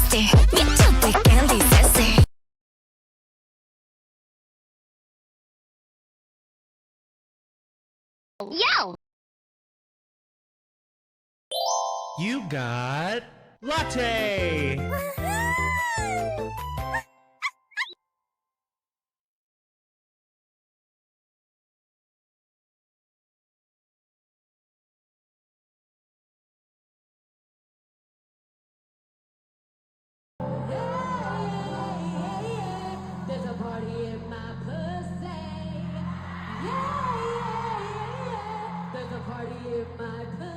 nasty. 미쳤대 candy sassy. Yo! You got latte. There's a party in my pussy. Yeah, yeah, yeah. There's a party in my pussy.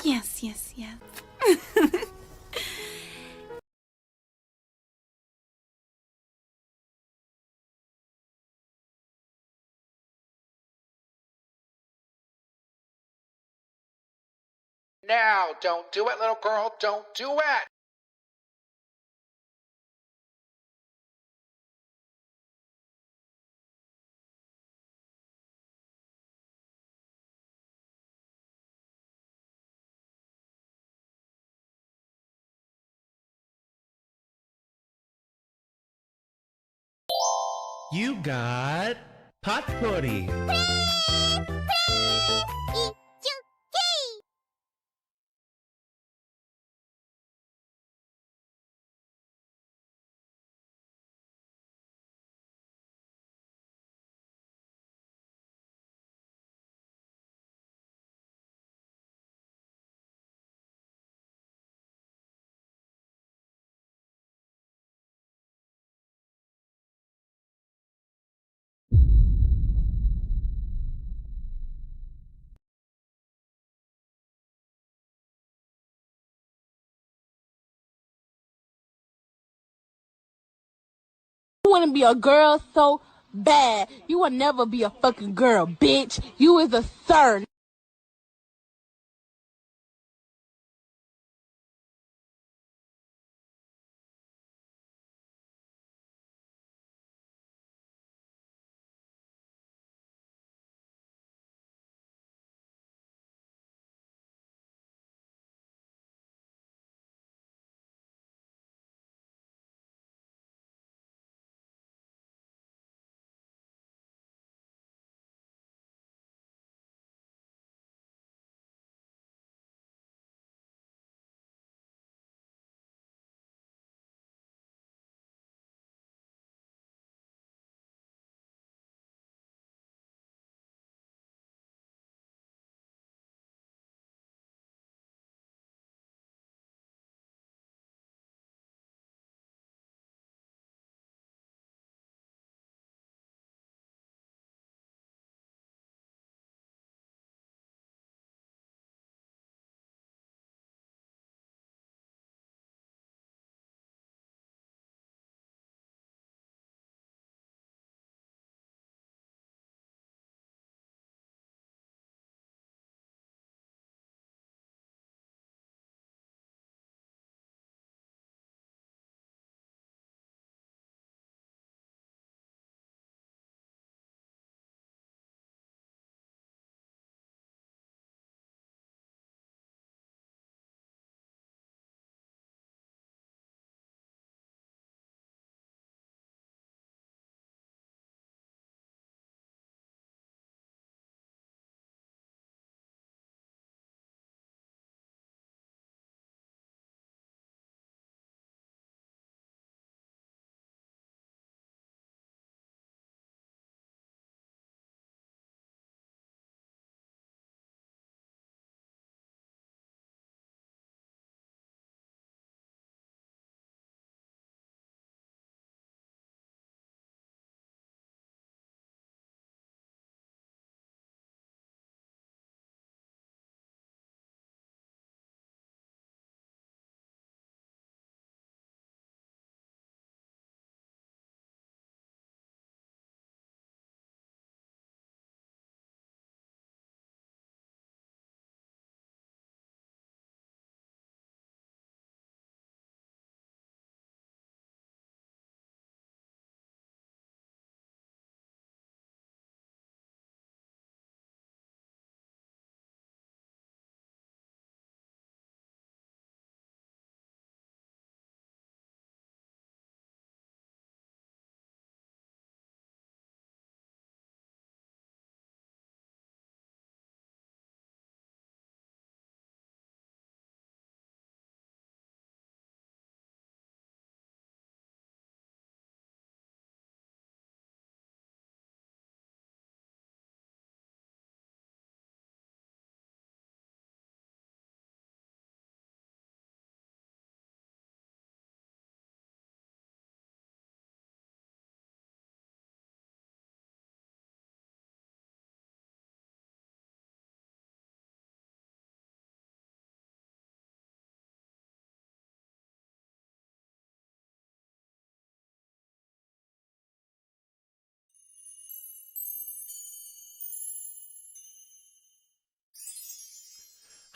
Yes, yes, yes. Now, don't do it, little girl, don't do it! You got potpourri. You wanna be a girl so bad. You will never be a fucking girl, bitch. You is a sir.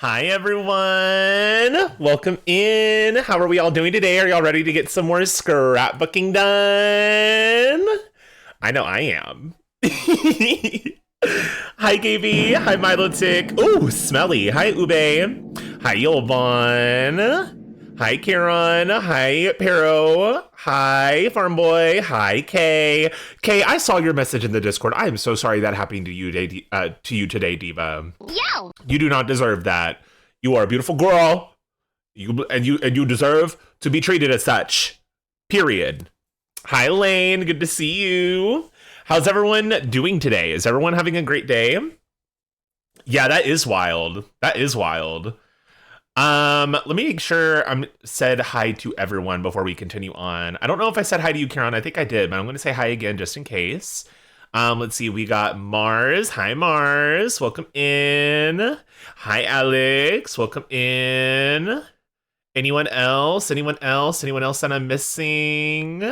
Hi, everyone. Welcome in. How are we all doing today? Are y'all ready to get some more scrapbooking done? I know I am. Hi, Gaby. Hi, Milo Tick. Ooh, Smelly. Hi, Ube. Hi, Yolvon. Hi, Karen. Hi, Pero. Hi, Farm Boy. Hi, Kay. Kay, I saw your message in the Discord. I am so sorry that happened to you today, Diva. Yo! You do not deserve that. You are a beautiful girl. You deserve to be treated as such. Period. Hi, Lane. Good to see you. How's everyone doing today? Is everyone having a great day? Yeah, that is wild. That is wild. Let me make sure I said hi to everyone before we continue on. I don't know if I said hi to you, Karen. I think I did, but I'm going to say hi again just in case. Let's see. We got Mars. Hi, Mars. Welcome in. Hi, Alex. Welcome in. Anyone else? Anyone else? Anyone else that I'm missing?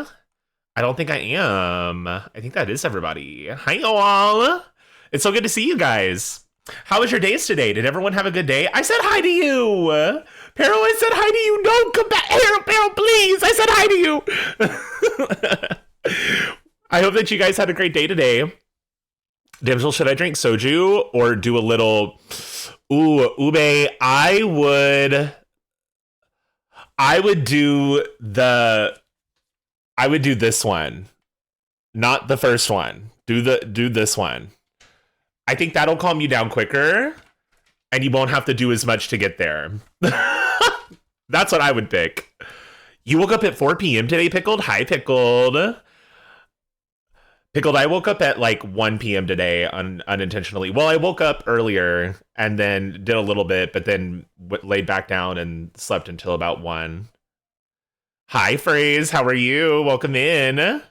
I don't think I am. I think that is everybody. Hi, y'all. It's so good to see you guys. How was your days today? Did everyone have a good day? I said hi to you. Pero, I said hi to you. Don't come back. Pero, please. I said hi to you. I hope that you guys had a great day today. Damsel, should I drink soju or do a little... Ooh, Ube, I would do this one. Not the first one. Do this one. I think that'll calm you down quicker and you won't have to do as much to get there. That's what I would pick. You woke up at 4 p.m. today, Pickled? Hi, Pickled. Pickled, I woke up at like 1 p.m. today unintentionally. Well, I woke up earlier and then did a little bit, but then laid back down and slept until about 1. Hi, Phrase. How are you? Welcome in.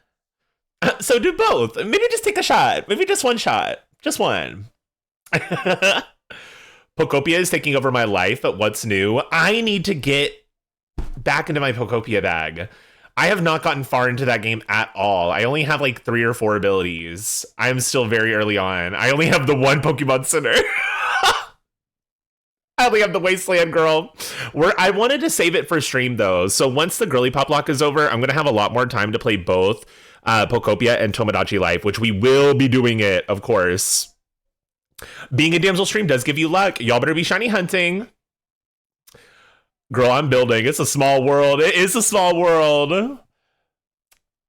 So do both. Maybe just take a shot. Maybe just one shot. Just one. Pokopia is taking over my life, but what's new? I need to get back into my Pokopia bag. I have not gotten far into that game at all. I only have like 3 or 4 abilities. I'm still very early on. I only have the one Pokemon Center. I only have the Wasteland Girl. I wanted to save it for stream though. So once the Girlypoplocke is over, I'm going to have a lot more time to play both Pokopia and Tomodachi Life, which we will be doing it, of course. Being a Damsel stream does give you luck. Y'all better be shiny hunting. Girl, I'm building. It's a small world. It is a small world.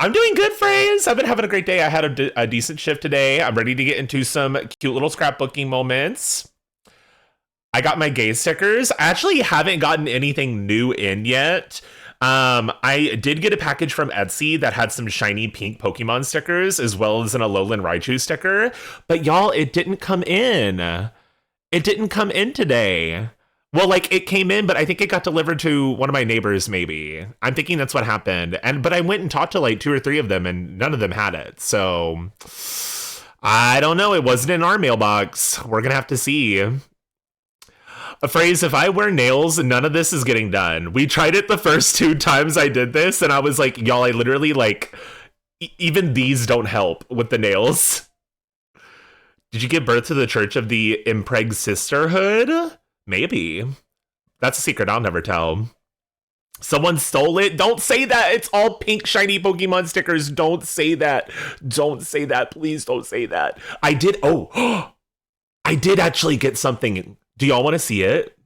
I'm doing good, Phrase. I've been having a great day. I had a decent shift today. I'm ready to get into some cute little scrapbooking moments. I got my gay stickers. I actually haven't gotten anything new in yet. I did get a package from Etsy that had some shiny pink Pokemon stickers as well as an Alolan Raichu sticker. But y'all, it didn't come in. It didn't come in today. Well, like it came in, but I think it got delivered to one of my neighbors, maybe. I'm thinking that's what happened. But I went and talked to like 2 or 3 of them and none of them had it. So I don't know. It wasn't in our mailbox. We're going to have to see. A Phrase, if I wear nails, none of this is getting done. We tried it the first 2 times I did this, and I was like, y'all, I literally, like, even these don't help with the nails. Did you give birth to the Church of the Impreg Sisterhood? Maybe. That's a secret I'll never tell. Someone stole it? Don't say that. It's all pink shiny Pokemon stickers. Don't say that. Don't say that. Please don't say that. I did. Oh, I did actually get something. Do y'all want to see it?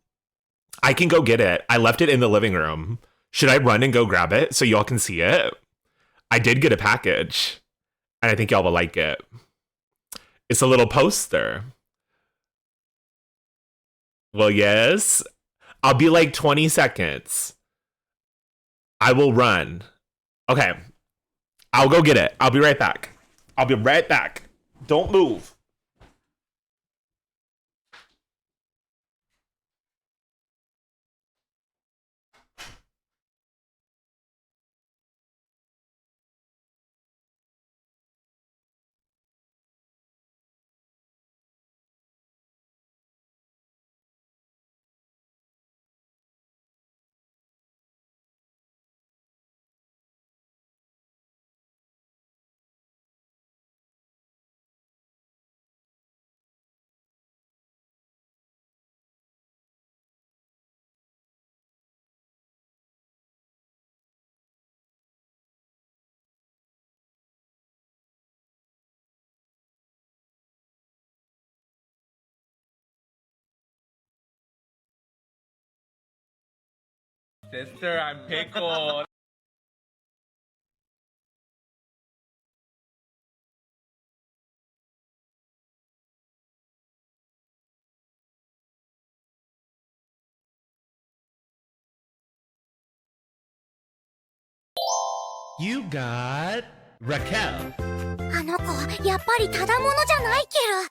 I can go get it. I left it in the living room. Should I run and go grab it so y'all can see it? I did get a package, and I think y'all will like it. It's a little poster. Well, yes. I'll be like 20 seconds. I will run. Okay. I'll go get it. I'll be right back. I'll be right back. Don't move. Sister, I'm pickled. You got Raquel. あの子、やっぱりただものじゃないける。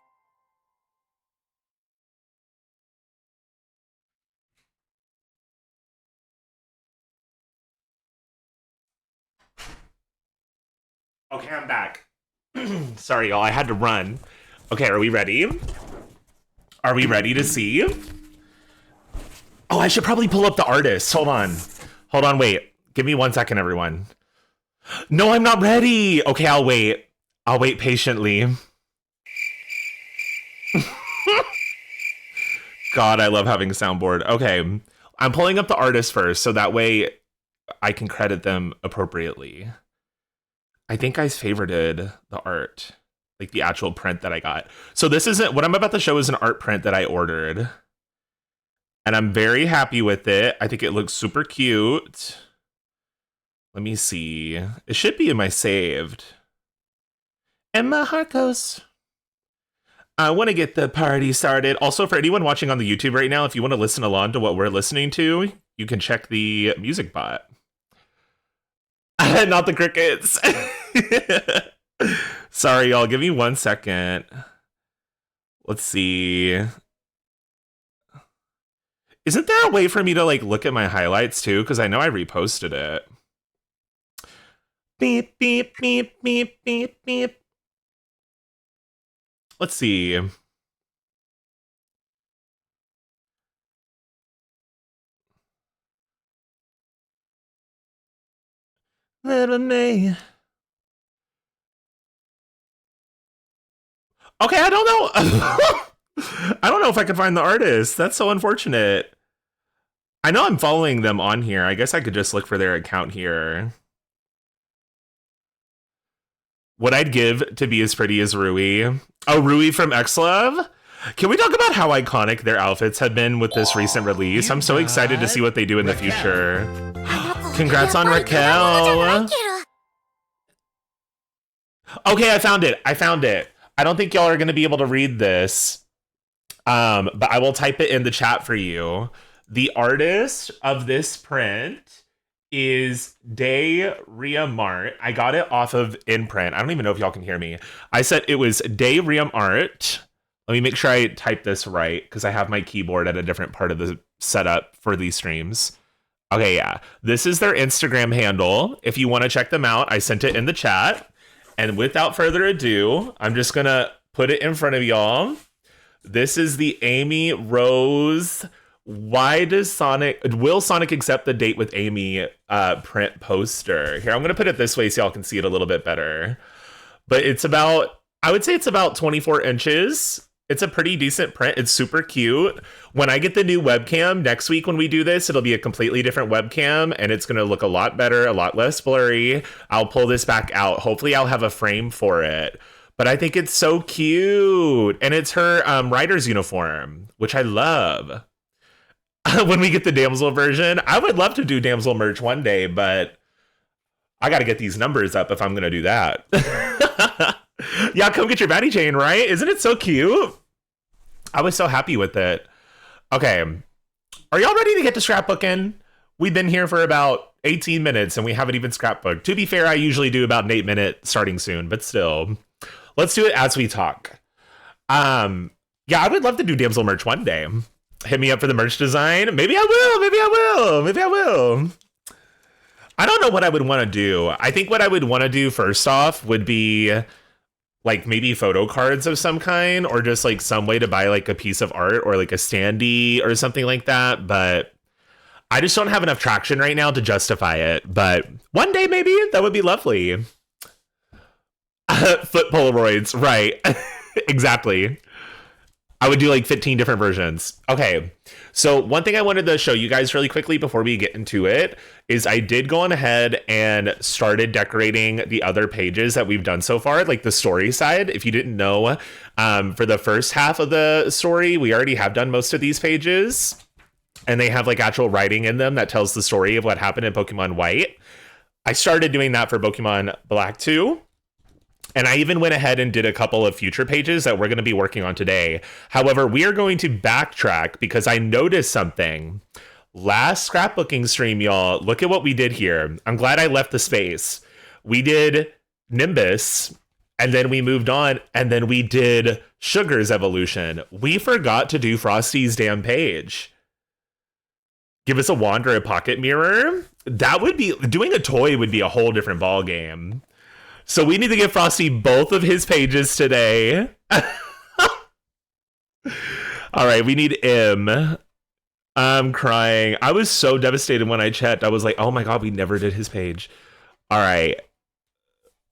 Okay, I'm back. Sorry, y'all. I had to run. Okay, are we ready? Are we ready to see? Oh, I should probably pull up the artist. Hold on. Hold on, wait. Give me 1 second, everyone. No, I'm not ready. Okay, I'll wait. I'll wait patiently. God, I love having a soundboard. Okay, I'm pulling up the artist first, so that way I can credit them appropriately. I think I favorited the art, like the actual print that I got. So this isn't, what I'm about to show is an art print that I ordered. And I'm very happy with it. I think it looks super cute. Let me see. It should be in my saved. And my heart goes. I want to get the party started. Also, for anyone watching on the YouTube right now, if you want to listen along to what we're listening to, you can check the music bot. Not the crickets. Sorry, y'all. Give me 1 second. Let's see. Isn't there a way for me to like look at my highlights too? Because I know I reposted it. Beep, beep, beep, beep, beep, beep. Let's see. Little me. Okay, I don't know. I don't know if I can find the artist. That's so unfortunate. I know I'm following them on here. I guess I could just look for their account here. What I'd give to be as pretty as Rui. Oh, Rui from X-Love? Can we talk about how iconic their outfits have been with this recent release? I'm so excited to see what they do in the future. Congrats on Raquel. Okay, I found it. I found it. I don't think y'all are going to be able to read this, but I will type it in the chat for you. The artist of this print is Day Riam Art. I got it off of InPrint. I don't even know if y'all can hear me. I said it was Day Riam Art. Let me make sure I type this right because I have my keyboard at a different part of the setup for these streams. Okay, yeah. This is their Instagram handle. If you want to check them out, I sent it in the chat. And without further ado, I'm just going to put it in front of y'all. This is the Amy Rose will Sonic accept the date with Amy print poster. Here, I'm going to put it this way so y'all can see it a little bit better. But it's about, I would say it's about 24 inches. It's a pretty decent print. It's super cute. When I get the new webcam next week when we do this, it'll be a completely different webcam and it's going to look a lot better, a lot less blurry. I'll pull this back out. Hopefully I'll have a frame for it. But I think it's so cute. And it's her writer's uniform, which I love. When we get the Damsel version, I would love to do Damsel merch one day, but I got to get these numbers up if I'm going to do that. Yeah, come get your baddie chain, right? Isn't it so cute? I was so happy with it. Okay. Are y'all ready to get to scrapbooking? We've been here for about 18 minutes and we haven't even scrapbooked. To be fair, I usually do about an 8-minute starting soon, but still. Let's do it as we talk. Yeah, I would love to do Damsel merch one day. Hit me up for the merch design. Maybe I will. Maybe I will. Maybe I will. I don't know what I would want to do. I think what I would want to do first off would be like maybe photo cards of some kind or just like some way to buy like a piece of art or like a standee or something like that. But I just don't have enough traction right now to justify it. But one day maybe that would be lovely. Foot Polaroids. Right. Exactly. I would do like 15 different versions. Okay, so one thing I wanted to show you guys really quickly before we get into it is I did go on ahead and started decorating the other pages that we've done so far, like the story side. If you didn't know, for the first half of the story, we already have done most of these pages. and they have like actual writing in them that tells the story of what happened in Pokemon White. I started doing that for Pokemon Black too. And I even went ahead and did a couple of future pages that we're going to be working on today. However, we are going to backtrack because I noticed something. Last scrapbooking stream, y'all, look at what we did here. I'm glad I left the space. We did Nimbus, and then we moved on, and then we did Sugar's evolution. We forgot to do Frosty's damn page. Give us a wand or a pocket mirror. That would be, doing a toy would be a whole different ball game. So we need to give Frosty both of his pages today. All right, we need M. I'm crying. I was so devastated when I checked. I was like, oh my God, we never did his page. All right.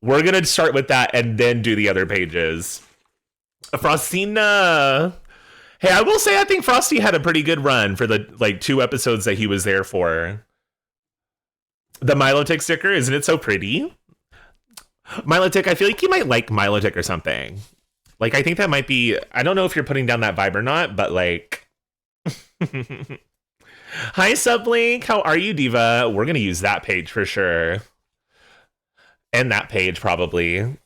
We're going to start with that and then do the other pages. Frostina. Hey, I will say I think Frosty had a pretty good run for the like 2 episodes that he was there for. The Milotic sticker, isn't it so pretty? Milotic, I feel like you might like Milotic or something. Like, I think that might be... I don't know if you're putting down that vibe or not, but, like... Hi, Sublink. How are you, Diva? We're going to use that page for sure. And that page, probably.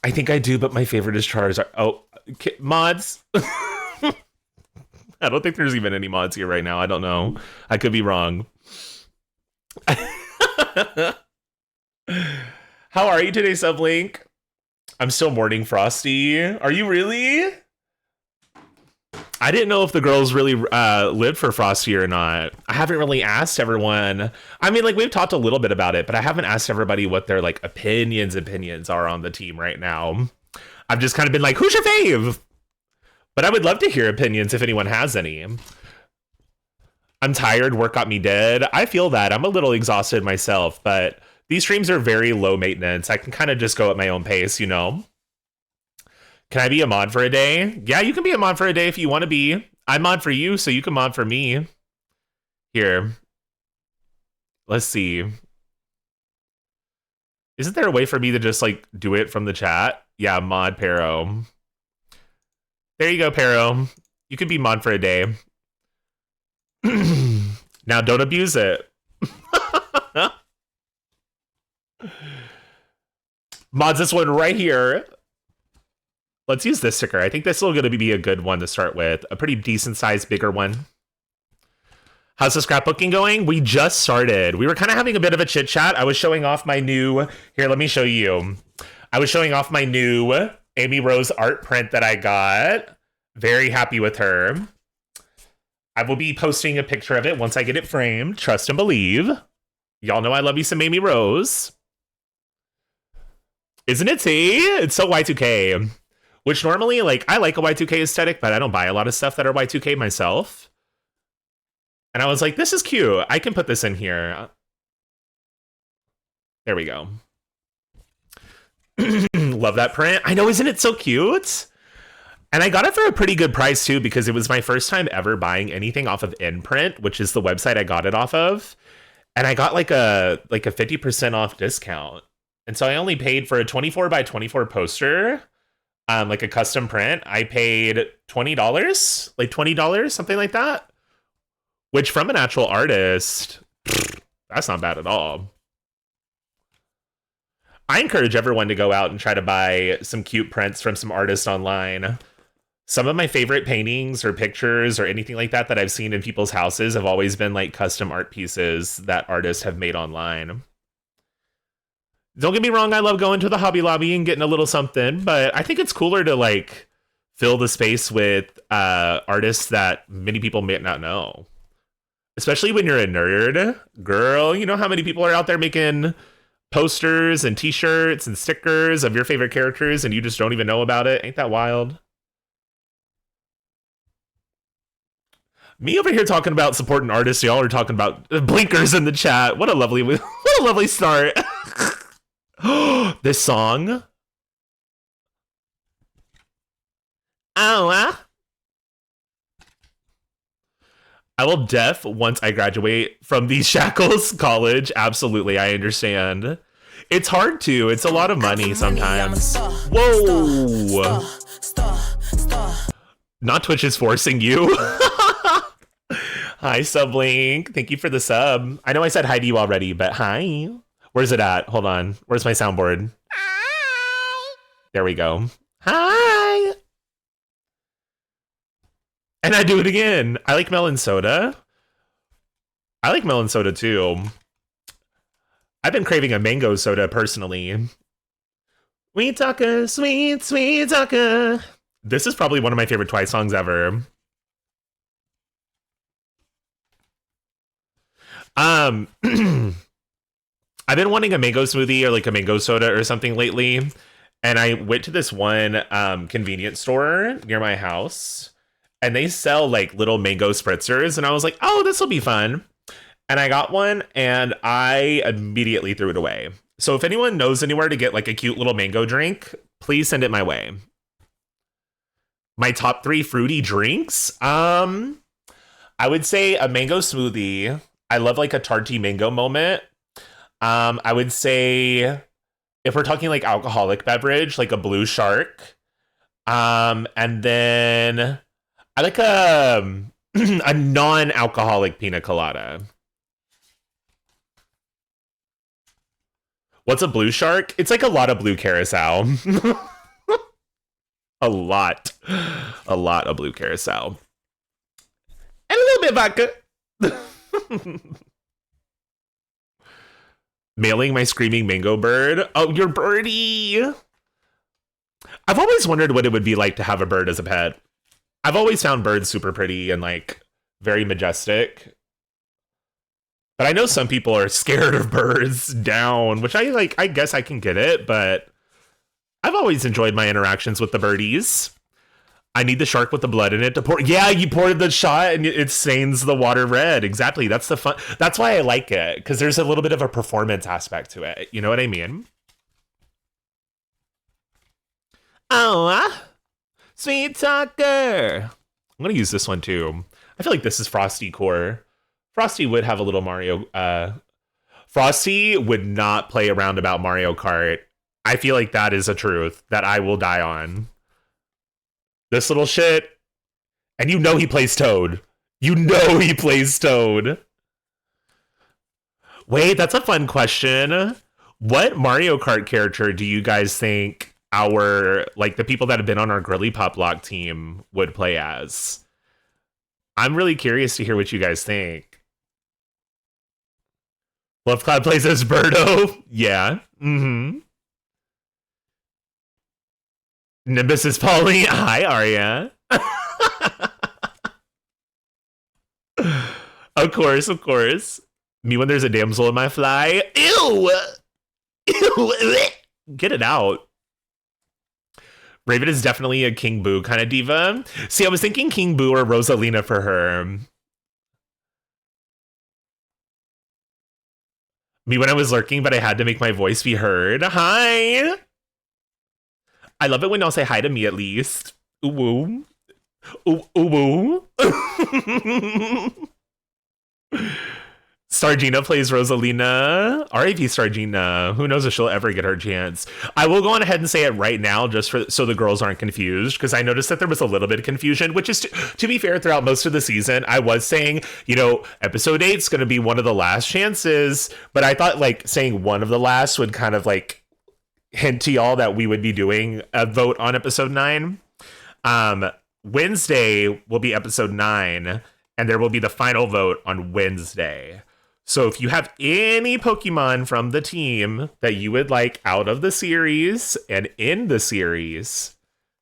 I think I do, but my favorite is Charizard. Oh, mods. I don't think there's even any mods here right now. I don't know. I could be wrong. How are you today, Sublink? I'm still mourning Frosty. Are you really? I didn't know if the girls really lived for Frosty or not. I haven't really asked everyone. I mean, like, we've talked a little bit about it, but I haven't asked everybody what their, like, opinions are on the team right now. I've just kind of been like, who's your fave? But I would love to hear opinions if anyone has any. I'm tired. Work got me dead. I feel that. I'm a little exhausted myself, but... These streams are very low maintenance. I can kind of just go at my own pace, you know? Can I be a mod for a day? Yeah, you can be a mod for a day if you want to be. I mod for you, so you can mod for me. Here. Let's see. Isn't there a way for me to just, like, do it from the chat? Yeah, mod Pero. There you go, Pero. You can be mod for a day. Now, don't abuse it. Mods this one right here. Let's use this sticker. I think this is going to be a good one to start with. A pretty decent sized, bigger one. How's the scrapbooking going? We just started. We were kind of having a bit of a chit chat. I was showing off my new... Here, let me show you. I was showing off my new Amy Rose art print that I got. Very happy with her. I will be posting a picture of it once I get it framed. Trust and believe. Y'all know I love you some Amy Rose. Isn't it, T? It's so Y2K. Which normally, like, I like a Y2K aesthetic, but I don't buy a lot of stuff that are Y2K myself. And I was like, this is cute. I can put this in here. There we go. Love that print. I know, isn't it so cute? And I got it for a pretty good price, too, because it was my first time ever buying anything off of InPrint, which is the website I got it off of. And I got like a 50% off discount. And so I only paid for a 24 by 24 poster, like a custom print. I paid $20, like $20, something like that. Which from an actual artist, that's not bad at all. I encourage everyone to go out and try to buy some cute prints from some artists online. Some of my favorite paintings or pictures or anything like that that I've seen in people's houses have always been like custom art pieces that artists have made online. Don't get me wrong, I love going to the Hobby Lobby and getting a little something, but I think it's cooler to like fill the space with artists that many people may not know. Especially when you're a nerd. Girl, you know how many people are out there making posters and t-shirts and stickers of your favorite characters and you just don't even know about it? Ain't that wild? Me over here talking about supporting artists, y'all are talking about blinkers in the chat. What a lovely start. This song. Oh, I will once I graduate from these shackles college. Absolutely, I understand. It's hard to. It's a lot of money sometimes. Whoa. Not Twitch is forcing you. Hi, Sublink. Thank you for the sub. I know I said hi to you already, but hi. Where's it at? Hold on. Where's my soundboard? Hi! There we go. Hi. And I do it again. I like melon soda. I like melon soda too. I've been craving a mango soda personally. Sweet talker, sweet, sweet talker. This is probably one of my favorite Twice songs ever. I've been wanting a mango smoothie or like a mango soda or something lately. And I went to this one convenience store near my house. And they sell like little mango spritzers. And I was like, oh, this will be fun. And I got one and I immediately threw it away. So if anyone knows anywhere to get like a cute little mango drink, please send it my way. My top 3 fruity drinks? I would say a mango smoothie. I love like a tarty mango moment. I would say if we're talking like alcoholic beverage, like a blue shark. And then I like a non-alcoholic pina colada. What's a blue shark? It's like a lot of blue carousel. a lot of blue carousel. And a little bit vodka. Mailing my screaming mango bird. Oh, your birdie. I've always wondered what it would be like to have a bird as a pet. I've always found birds super pretty and like very majestic. But I know some people are scared of birds down, which I like. I guess I can get it, but I've always enjoyed my interactions with the birdies. I need the shark with the blood in it to pour. Yeah, you pour the shot and it stains the water red. Exactly. That's the fun. That's why I like it, because there's a little bit of a performance aspect to it. You know what I mean? Oh, sweet talker. I'm going to use this one too. I feel like this is Frosty core. Frosty would have a little Mario. Frosty would not play around about Mario Kart. I feel like that is a truth that I will die on. This little shit. And you know he plays Toad. You know he plays Toad. Wait, that's a fun question. What Mario Kart character do you guys think the people that have been on our Girlypoplocke team would play as? I'm really curious to hear what you guys think. Love Cloud plays as Birdo. Yeah. Mm-hmm. Nimbus is Polly. Hi, Arya. Of course, of course. Me when there's a damsel in my fly. Ew! Ew! Get it out. Raven is definitely a King Boo kind of diva. See, I was thinking King Boo or Rosalina for her. Me when I was lurking, but I had to make my voice be heard. Hi! I love it when y'all say hi to me at least. Ooh woo. Ooh woo. Stargina plays Rosalina. R.I.P. Stargina. Who knows if she'll ever get her chance. I will go on ahead and say it right now just so the girls aren't confused, because I noticed that there was a little bit of confusion, which is, to be fair, throughout most of the season, I was saying, episode 8 is going to be one of the last chances, but I thought like saying one of the last would kind of like hint to y'all that we would be doing a vote on episode 9. Wednesday will be episode 9, and there will be the final vote on Wednesday. So if you have any Pokemon from the team that you would like out of the series and in the series,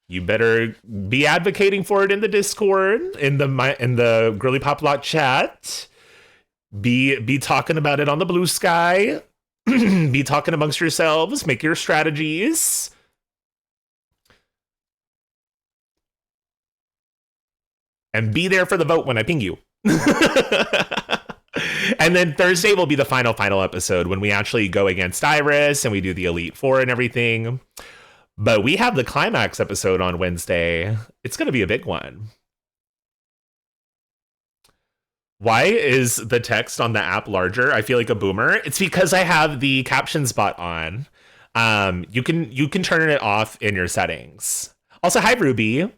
you better be advocating for it in the Discord, in the Girlypoplocke chat. Be talking about it on the blue sky. Be talking amongst yourselves. Make your strategies. And be there for the vote when I ping you. And then Thursday will be the final episode when we actually go against Iris and we do the Elite Four and everything. But we have the climax episode on Wednesday. It's going to be a big one. Why is the text on the app larger? I feel like a boomer. It's because I have the captions bot on. You can turn it off in your settings. Also, hi Ruby.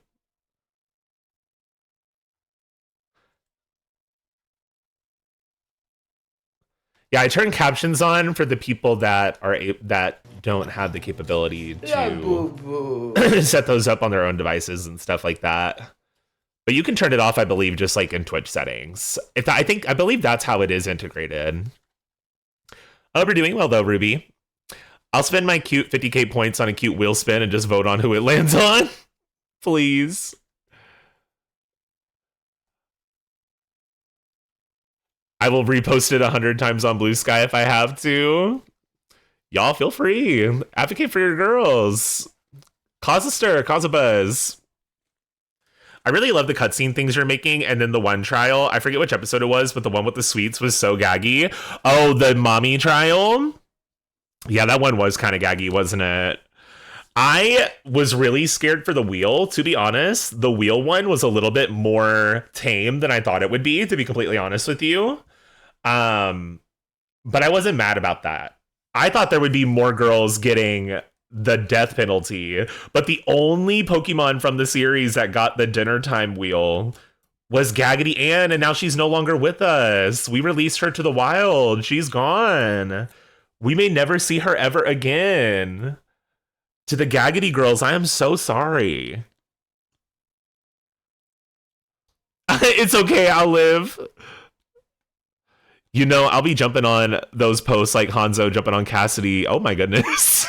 Yeah, I turn captions on for the people that that don't have the capability to set those up on their own devices and stuff like that. But you can turn it off, I believe, just like in Twitch settings. I believe that's how it is integrated. Oh, we're doing well though, Ruby. I'll spend my cute 50k points on a cute wheel spin and just vote on who it lands on. Please. I will repost it 100 times on Blue Sky if I have to. Y'all feel free. Advocate for your girls. Cause a stir, cause a buzz. I really love the cutscene things you're making, and then the one trial. I forget which episode it was, but the one with the sweets was so gaggy. Oh, the mommy trial? Yeah, that one was kind of gaggy, wasn't it? I was really scared for the wheel, to be honest. The wheel one was a little bit more tame than I thought it would be, to be completely honest with you. But I wasn't mad about that. I thought there would be more girls getting the death penalty, but the only Pokemon from the series that got the dinner time wheel was Gaggedy Ann, and now she's no longer with us. We released her to the wild. She's gone. We may never see her ever again. To the Gaggedy girls, I am so sorry. It's okay, I'll live. You know, I'll be jumping on those posts like Hanzo jumping on Cassidy. Oh my goodness.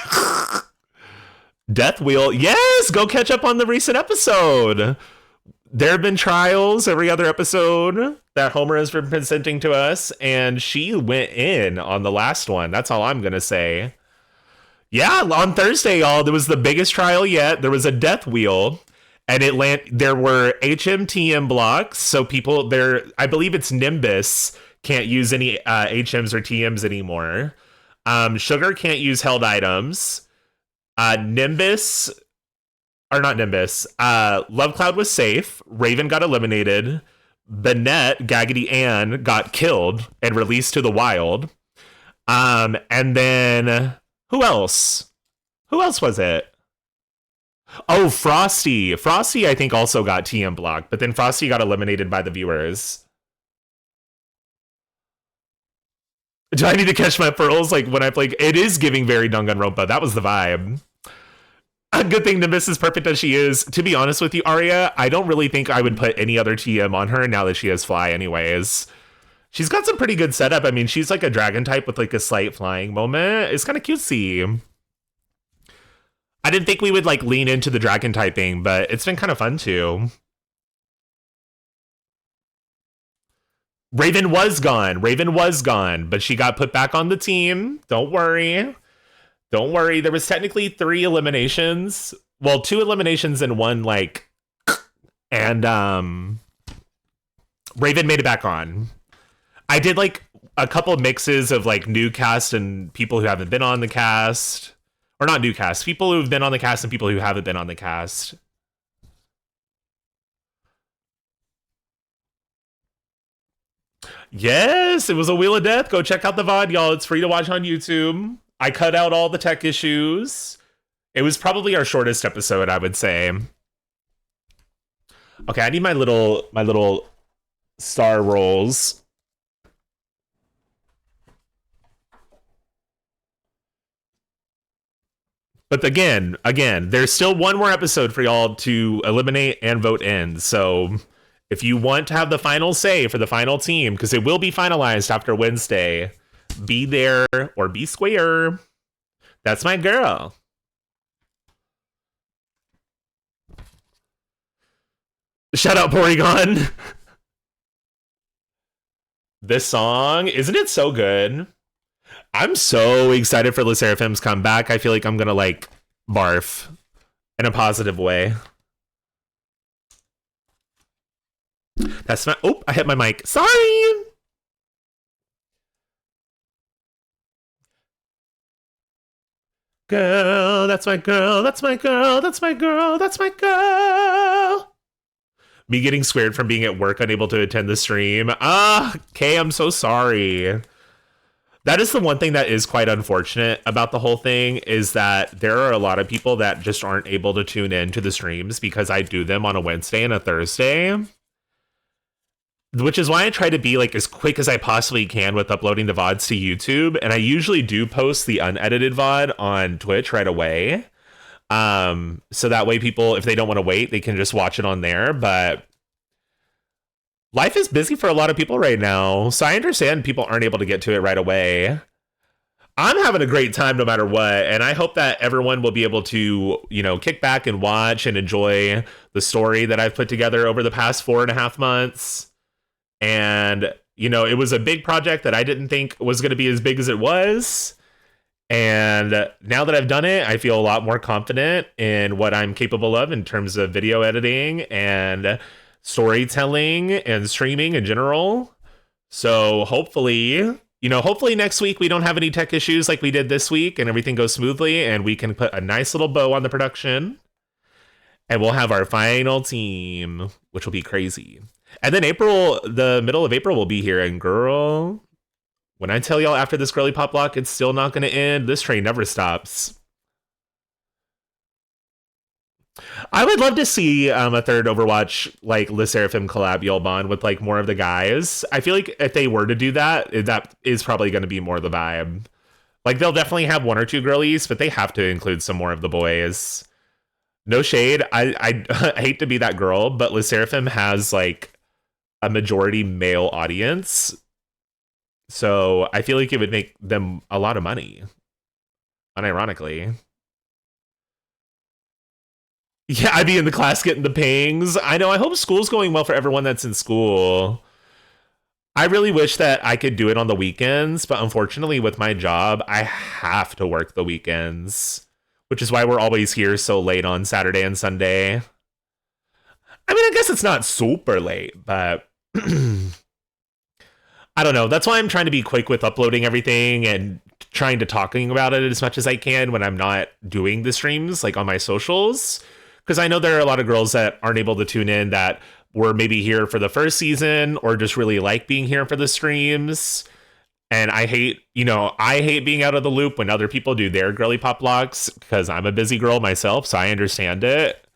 Death Wheel. Yes, go catch up on the recent episode. There have been trials every other episode that Homer has been presenting to us, and she went in on the last one. That's all I'm going to say. Yeah, on Thursday, y'all, there was the biggest trial yet. There was a Death Wheel, and there were HMTM blocks, so people there, I believe it's Nimbus, can't use any HMs or TMs anymore. Sugar can't use held items. Nimbus, or not Nimbus, Love Cloud was safe. Raven got eliminated. Banette, Gaggedy Ann, got killed and released to the wild. And then, who else? Who else was it? Oh, Frosty. Frosty, I think, also got TM blocked, but then Frosty got eliminated by the viewers. Do I need to catch my pearls? Like when I play, it is giving very Danganronpa. That was the vibe. A good thing Nimbus is perfect as she is. To be honest with you, Arya, I don't really think I would put any other TM on her now that she has fly anyways. She's got some pretty good setup. I mean, she's like a dragon type with like a slight flying moment. It's kind of cutesy. I didn't think we would like lean into the dragon typing, but it's been kind of fun too. Raven was gone, but she got put back on the team. Don't worry. Don't worry. There was technically 3 eliminations. Well, 2 eliminations and 1 like, and Raven made it back on. I did like a couple mixes of like new cast and people who haven't been on the cast, or not new cast, people who've been on the cast and people who haven't been on the cast. Yes, it was a Wheel of Death. Go check out the VOD, y'all. It's free to watch on YouTube. I cut out all the tech issues. It was probably our shortest episode, I would say. Okay, I need my little star rolls. But again, there's still one more episode for y'all to eliminate and vote in. So if you want to have the final say for the final team, because it will be finalized after Wednesday, be there or be square. That's my girl. Shout out Porygon. This song, isn't it so good? I'm so excited for Le Seraphim's comeback. I feel like I'm gonna like barf in a positive way. That's my, oh, I hit my mic. Sorry. Girl, that's my girl, that's my girl, that's my girl, that's my girl. Me getting squared from being at work, unable to attend the stream. Kay, I'm so sorry. That is the one thing that is quite unfortunate about the whole thing, is that there are a lot of people that just aren't able to tune in to the streams because I do them on a Wednesday and a Thursday. which is why I try to be like as quick as I possibly can with uploading the VODs to YouTube. And I usually do post the unedited VOD on Twitch right away. So that way people, if they don't want to wait, they can just watch it on there. But life is busy for a lot of people right now. So I understand people aren't able to get to it right away. I'm having a great time no matter what. And I hope that everyone will be able to, you know, kick back and watch and enjoy the story that I've put together over the past 4.5 months. And, you know, it was a big project that I didn't think was going to be as big as it was. And now that I've done it, I feel a lot more confident in what I'm capable of in terms of video editing and storytelling and streaming in general. So hopefully, you know, hopefully next week we don't have any tech issues like we did this week and everything goes smoothly and we can put a nice little bow on the production. And we'll have our final team, which will be crazy. And then April, the middle of April will be here. And girl, when I tell y'all after this Girlypoplocke, it's still not going to end. This train never stops. I would love to see a third Overwatch, like, Le Seraphim collab y'all bond with, like, more of the guys. I feel like if they were to do that, that is probably going to be more the vibe. Like, they'll definitely have 1 or 2 girlies, but they have to include some more of the boys. No shade. I hate to be that girl, but Le Seraphim has, like, a majority male audience. So I feel like it would make them a lot of money. Unironically. Yeah, I'd be in the class getting the pings. I know, I hope school's going well for everyone that's in school. I really wish that I could do it on the weekends, but unfortunately with my job, I have to work the weekends. Which is why we're always here so late on Saturday and Sunday. I mean, I guess it's not super late, but I don't know. That's why I'm trying to be quick with uploading everything and trying to talking about it as much as I can when I'm not doing the streams, like on my socials. Because I know there are a lot of girls that aren't able to tune in that were maybe here for the first season or just really like being here for the streams. And I hate being out of the loop when other people do their Girlypoplocks because I'm a busy girl myself, so I understand it.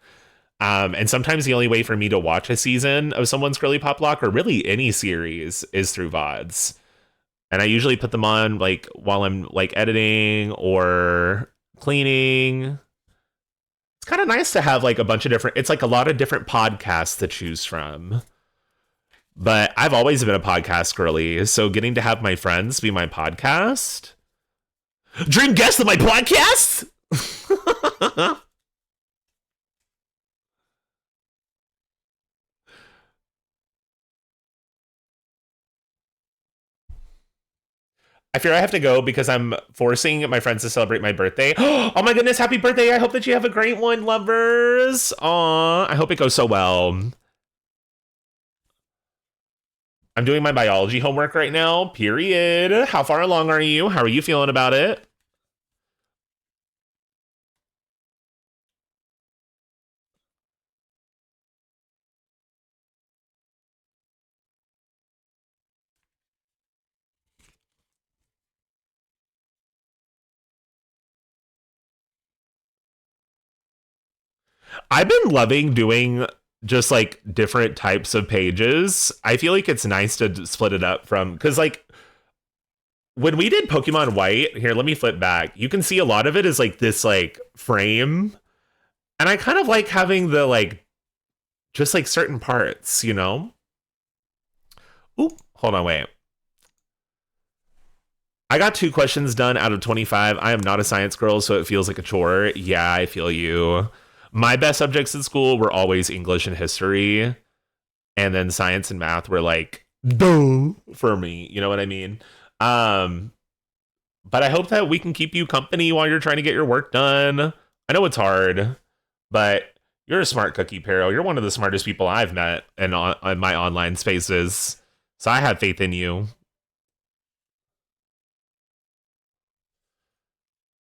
And sometimes the only way for me to watch a season of someone's Girlypoplocke or really any series is through VODs. And I usually put them on like while I'm like editing or cleaning. It's kind of nice to have like a bunch of different, it's like a lot of different podcasts to choose from. But I've always been a podcast girly, so getting to have my friends be my podcast. Dream guest of my podcast? I fear I have to go because I'm forcing my friends to celebrate my birthday. Oh my goodness, happy birthday. I hope that you have a great one, lovers. Aw, I hope it goes so well. I'm doing my biology homework right now, period. How far along are you? How are you feeling about it? I've been loving doing just like different types of pages. I feel like it's nice to split it up from, because like when we did Pokemon White, here, let me flip back. You can see a lot of it is like this like frame. And I kind of like having the like, just like certain parts, you know? Oop, hold on, wait. I got 2 questions done out of 25. I am not a science girl, so it feels like a chore. Yeah, I feel you. My best subjects in school were always English and history. And then science and math were like, duh, for me. You know what I mean? But I hope that we can keep you company while you're trying to get your work done. I know it's hard, but you're a smart cookie, Pero. You're one of the smartest people I've met in my online spaces. So I have faith in you.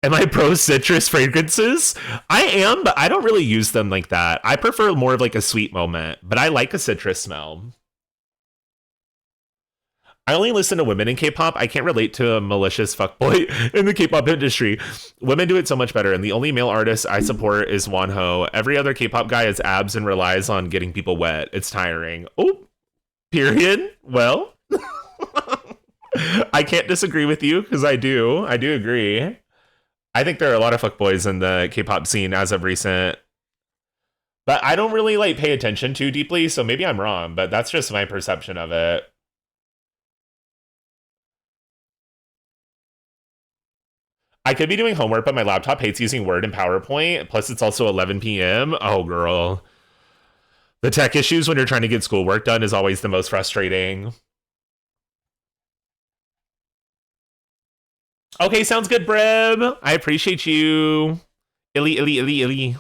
Am I pro citrus fragrances? I am, but I don't really use them like that. I prefer more of like a sweet moment, but I like a citrus smell. I only listen to women in K-pop. I can't relate to a malicious fuckboy in the K-pop industry. Women do it so much better, and the only male artist I support is Wonho. Every other K-pop guy has abs and relies on getting people wet. It's tiring. Oh, Period. Well, I can't disagree with you because I do agree. I think there are a lot of fuckboys in the K-pop scene as of recent, but I don't really like pay attention too deeply, so maybe I'm wrong, but that's just my perception of it. I could be doing homework, but my laptop hates using Word and PowerPoint. Plus, it's also 11 p.m. Oh, girl. The tech issues when you're trying to get schoolwork done is always the most frustrating. Okay, sounds good, Breb. I appreciate you. Illy.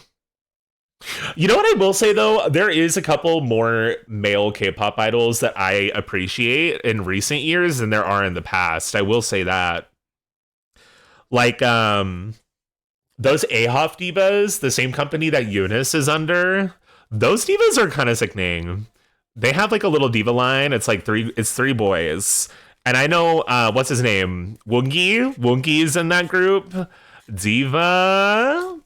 You know what I will say, though? There is a couple more male K-pop idols that I appreciate in recent years than there are in the past. I will say that. Like, those AHOF divas, the same company that Eunice is under, those divas are kind of sickening. They have like a little diva line. It's like three boys. And I know, what's his name? Woongi? Woongi is in that group. Diva.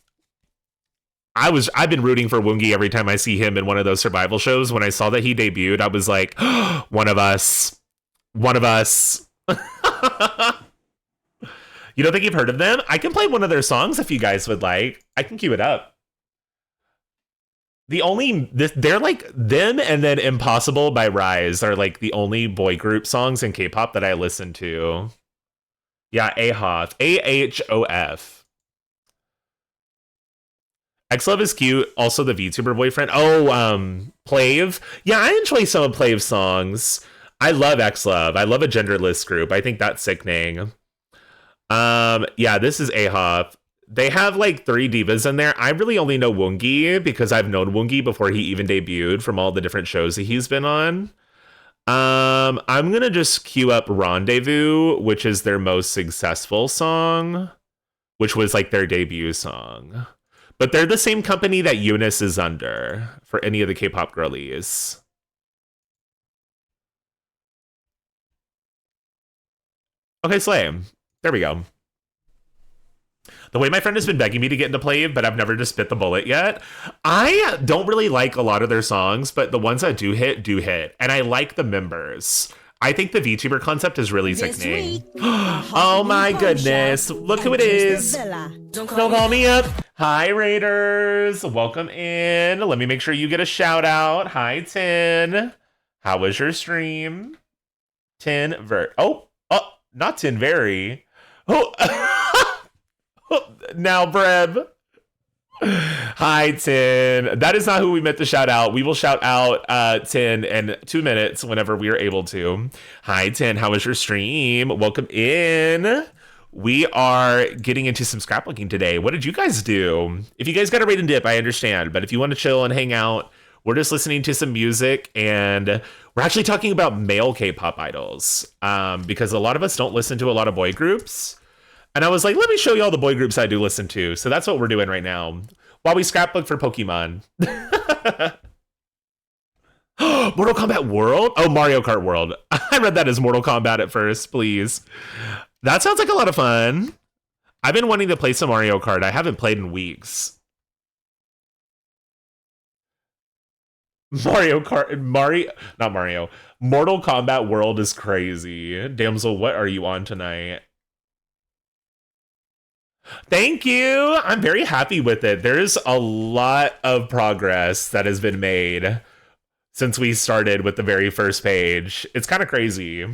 I've been rooting for Woongi every time I see him in one of those survival shows. When I saw that he debuted, I was like, oh, one of us. You don't think you've heard of them? I can play one of their songs if you guys would like. I can cue it up. They're like them and then Impossible by Rise are like the only boy group songs in K-pop that I listen to. Yeah, AHOF. AHOF. X-Love is cute. Also the VTuber boyfriend. Oh, Plav. Yeah, I enjoy some of Plav's songs. I love X-Love. I love a genderless group. I think that's sickening. Yeah, this is AHOF. They have like 3 divas in there. I really only know Woongi because I've known Woongi before he even debuted from all the different shows that he's been on. I'm gonna just queue up Rendezvous, which is their most successful song, which was like their debut song. But they're the same company that Eunice is under for any of the K-pop girlies. Okay, Slay. There we go. The way my friend has been begging me to get into Plave, but I've never just bit the bullet yet. I don't really like a lot of their songs, but the ones that do hit. And I like the members. I think the VTuber concept is really sickening. Oh my goodness. Look who it is. Don't call me up. Hi, Raiders. Welcome in. Let me make sure you get a shout out. Hi, Tin. How was your stream? Oh, not Tin Very. Oh, now, Breb. Hi, Tin. That is not who we meant to shout out. We will shout out Tin in 2 minutes whenever we are able to. Hi, Tin. How was your stream? Welcome in. We are getting into some scrapbooking today. What did you guys do? If you guys got a rate and dip, I understand. But if you want to chill and hang out, we're just listening to some music, and we're actually talking about male K-pop idols because a lot of us don't listen to a lot of boy groups. And I was like, let me show you all the boy groups I do listen to. So that's what we're doing right now while we scrapbook for Pokemon. Mortal Kombat World? Oh, Mario Kart World. I read that as Mortal Kombat at first, please. That sounds like a lot of fun. I've been wanting to play some Mario Kart. I haven't played in weeks. Mortal Kombat World is crazy. Damsel, what are you on tonight? Thank you. I'm very happy with it. There's a lot of progress that has been made since we started with the very first page. It's kind of crazy.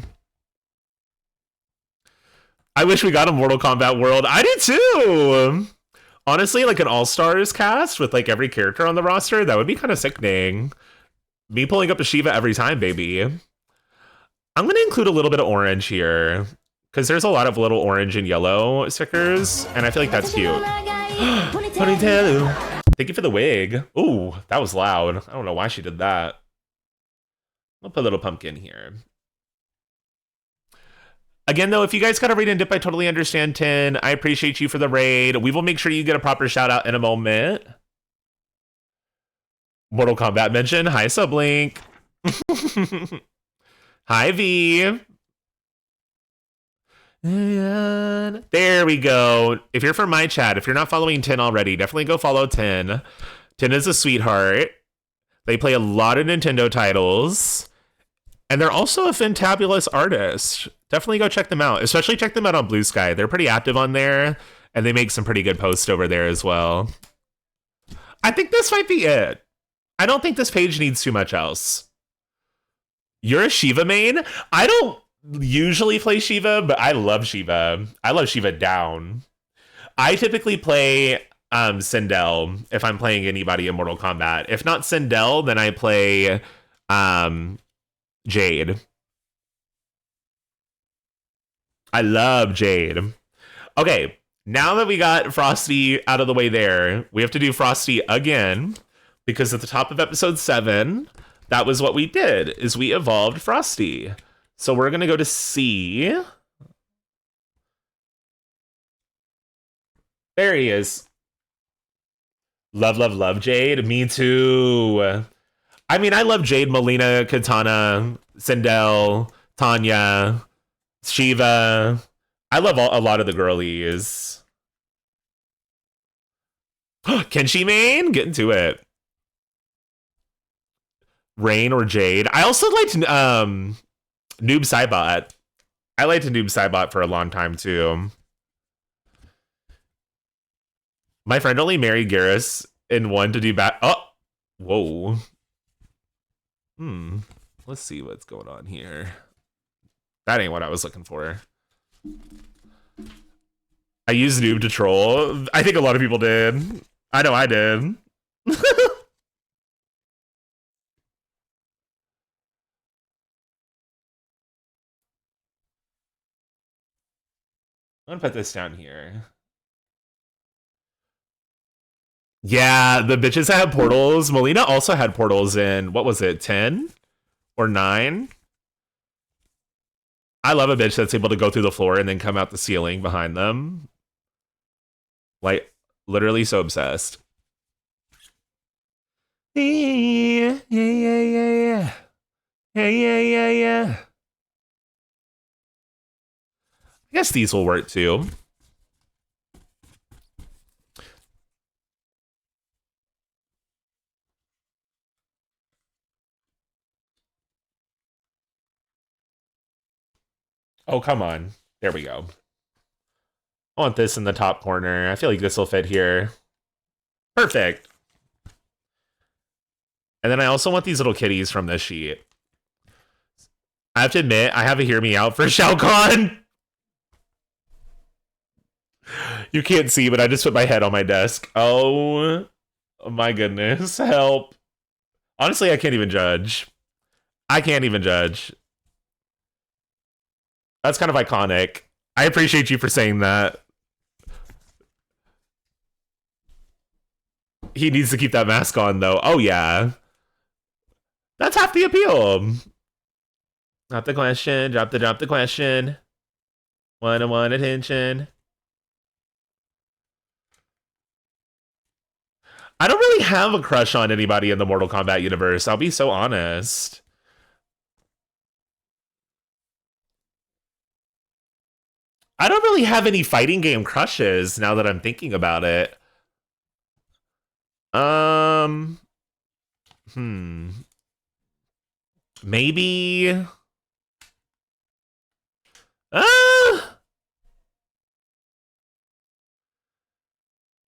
I wish we got a Mortal Kombat World. I did too. Honestly, like an all-stars cast with like every character on the roster, that would be kind of sickening. Me pulling up a Shiva every time, baby. I'm going to include a little bit of orange here because there's a lot of little orange and yellow stickers, and I feel like that's cute. Ponytail. Thank you for the wig. Ooh, that was loud. I don't know why she did that. I'll put a little pumpkin here. Again, though, if you guys got a raid and dip, I totally understand, Tin. I appreciate you for the raid. We will make sure you get a proper shout out in a moment. Mortal Kombat mention. Hi, Sublink. Hi, V. There we go. If you're from my chat, if you're not following Tin already, definitely go follow Tin. Tin is a sweetheart. They play a lot of Nintendo titles. And they're also a fantabulous artist. Definitely go check them out. Especially check them out on Blue Sky. They're pretty active on there, and they make some pretty good posts over there as well. I think this might be it. I don't think this page needs too much else. You're a Shiva main? I don't usually play Shiva, but I love Shiva. I love Shiva down. I typically play Sindel if I'm playing anybody in Mortal Kombat. If not Sindel, then I play Jade. I love Jade. Okay, now that we got Frosty out of the way there, we have to do Frosty again, because at the top of episode 7, that was what we did, is we evolved Frosty. So we're going to go to C. There he is. Love, love, love Jade. Me too. I mean, I love Jade, Melina, Katana, Sindel, Tanya, Shiva. I love a lot of the girlies. Kenshi main? Get into it. Rain or Jade. I also liked Noob Saibot. I liked Noob Saibot for a long time too. My friend only married Garrus and one to do back. Oh, whoa. Let's see what's going on here. That ain't what I was looking for. I used Noob to troll. I think a lot of people did. I know I did. I'm gonna put this down here. Yeah, the bitches that have portals. Melina also had portals in, what was it, 10 or 9? I love a bitch that's able to go through the floor and then come out the ceiling behind them. Like, literally so obsessed. Yeah. Yeah. I guess these will work too. Oh, come on. There we go. I want this in the top corner. I feel like this will fit here. Perfect. And then I also want these little kitties from this sheet. I have to admit, I have a hear me out for Shao Kahn. You can't see, but I just put my head on my desk. Oh my goodness. Help. Honestly, I can't even judge. I can't even judge. That's kind of iconic. I appreciate you for saying that. He needs to keep that mask on, though. Oh, yeah. That's half the appeal. Drop the question. Drop the question. One-on-one attention. I don't really have a crush on anybody in the Mortal Kombat universe. I'll be so honest. I don't really have any fighting game crushes now that I'm thinking about it. Maybe.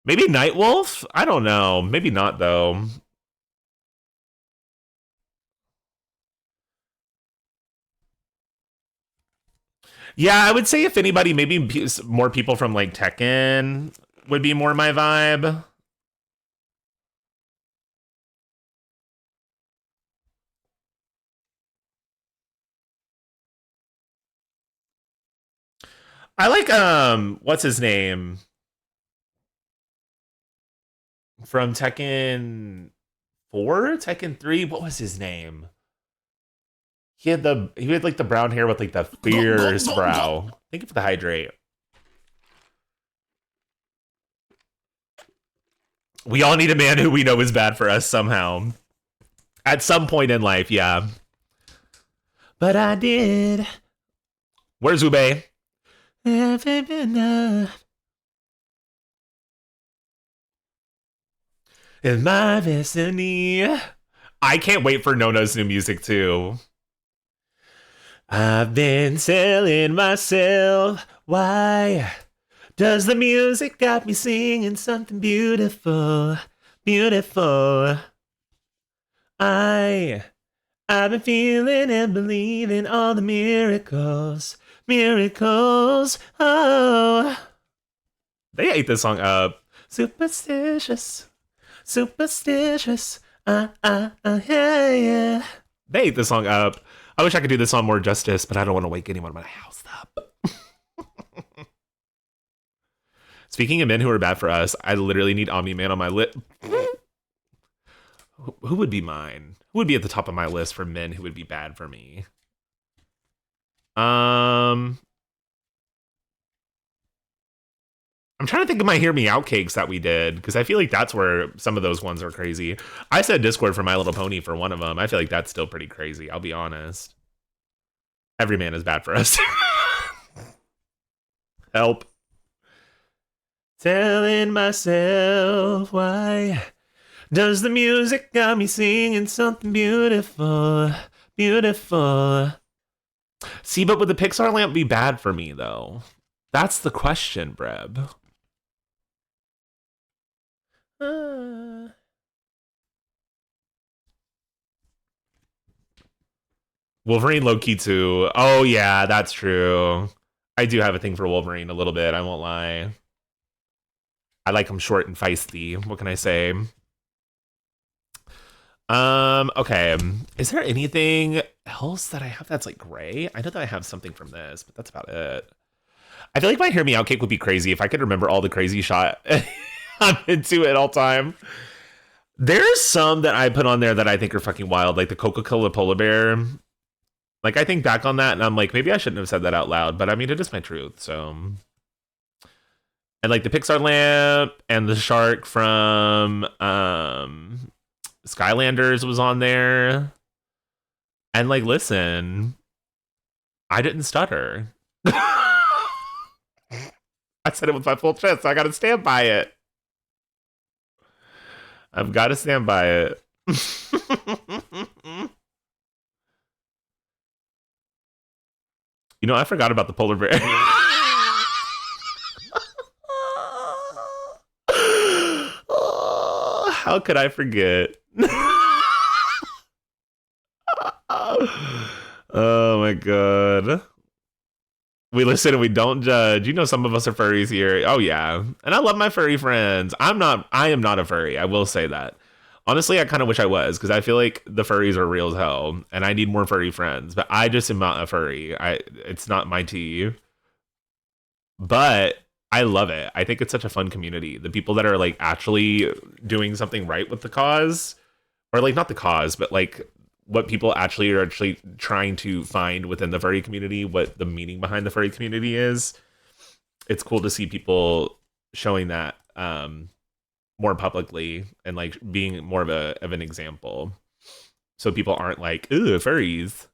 Maybe Nightwolf? I don't know. Maybe not, though. Yeah, I would say if anybody, maybe more people from, like, Tekken would be more my vibe. I like, what's his name? From Tekken 4? Tekken 3? What was his name? He had like the brown hair with like the fierce brow. Thank you for the hydrate. We all need a man who we know is bad for us somehow. At some point in life, yeah. But I did. Where's Ube? In my destiny. I can't wait for Nona's new music too. I've been telling myself, why does the music got me singing something beautiful, beautiful? I've been feeling and believing all the miracles, miracles. Oh, they ate this song up. Superstitious, superstitious. Yeah, yeah. They ate this song up. I wish I could do this song more justice, but I don't want to wake anyone in my house up. Speaking of men who are bad for us, I literally need Omni-Man on my list. Who would be mine? Who would be at the top of my list for men who would be bad for me? I'm trying to think of my Hear Me Out cakes that we did, because I feel like that's where some of those ones are crazy. I said Discord for My Little Pony for one of them. I feel like that's still pretty crazy, I'll be honest. Every man is bad for us. Help. Telling myself, why does the music got me singing something beautiful, beautiful? See, but would the Pixar lamp be bad for me, though? That's the question, Breb. Wolverine low-key too. Oh, yeah, that's true. I do have a thing for Wolverine a little bit, I won't lie. I like him short and feisty. What can I say? Okay. Is there anything else that I have that's like gray? I know that I have something from this, but that's about it. I feel like my Hear Me Out cake would be crazy if I could remember all the crazy shot I'm into at all time. There's some that I put on there that I think are fucking wild, like the Coca-Cola polar bear. Like, I think back on that and I'm like, maybe I shouldn't have said that out loud, but I mean, it is my truth, so. And like the Pixar lamp and the shark from Skylanders was on there. And like, listen, I didn't stutter. I said it with my full chest. So I got to stand by it. I've got to stand by it. You know, I forgot about the polar bear. Oh, how could I forget? Oh my god. We listen and we don't judge. You know, some of us are furries here. Oh yeah. And I love my furry friends. I am not a furry. I will say that. Honestly, I kind of wish I was, because I feel like the furries are real as hell and I need more furry friends, but I just am not a furry. It's not my tea. But I love it. I think it's such a fun community. The people that are like actually doing something right with the cause, or like not the cause, but like what people actually are trying to find within the furry community, what the meaning behind the furry community is. It's cool to see people showing that more publicly and like being more of an example. So people aren't like, ooh, furries,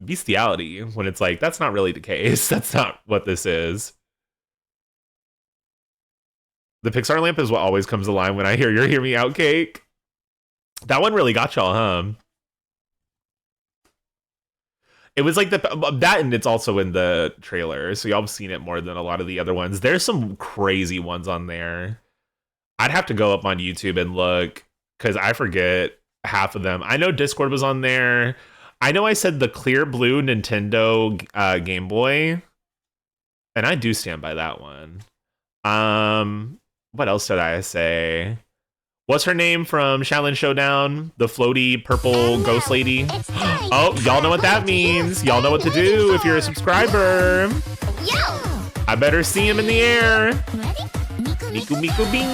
bestiality, when it's like, that's not really the case. That's not what this is. The Pixar lamp is what always comes to line when I hear your Hear Me Out cake. That one really got y'all, huh? It was like that, and it's also in the trailer, so y'all have seen it more than a lot of the other ones. There's some crazy ones on there. I'd have to go up on YouTube and look, because I forget half of them. I know Discord was on there. I know I said the clear blue Nintendo Game Boy, and I do stand by that one. What else did I say? What's her name from Shaolin Showdown? The floaty purple ghost lady. Oh, y'all know what that means. Y'all know what to do if you're a subscriber. I better see him in the air. Miku Miku Bing.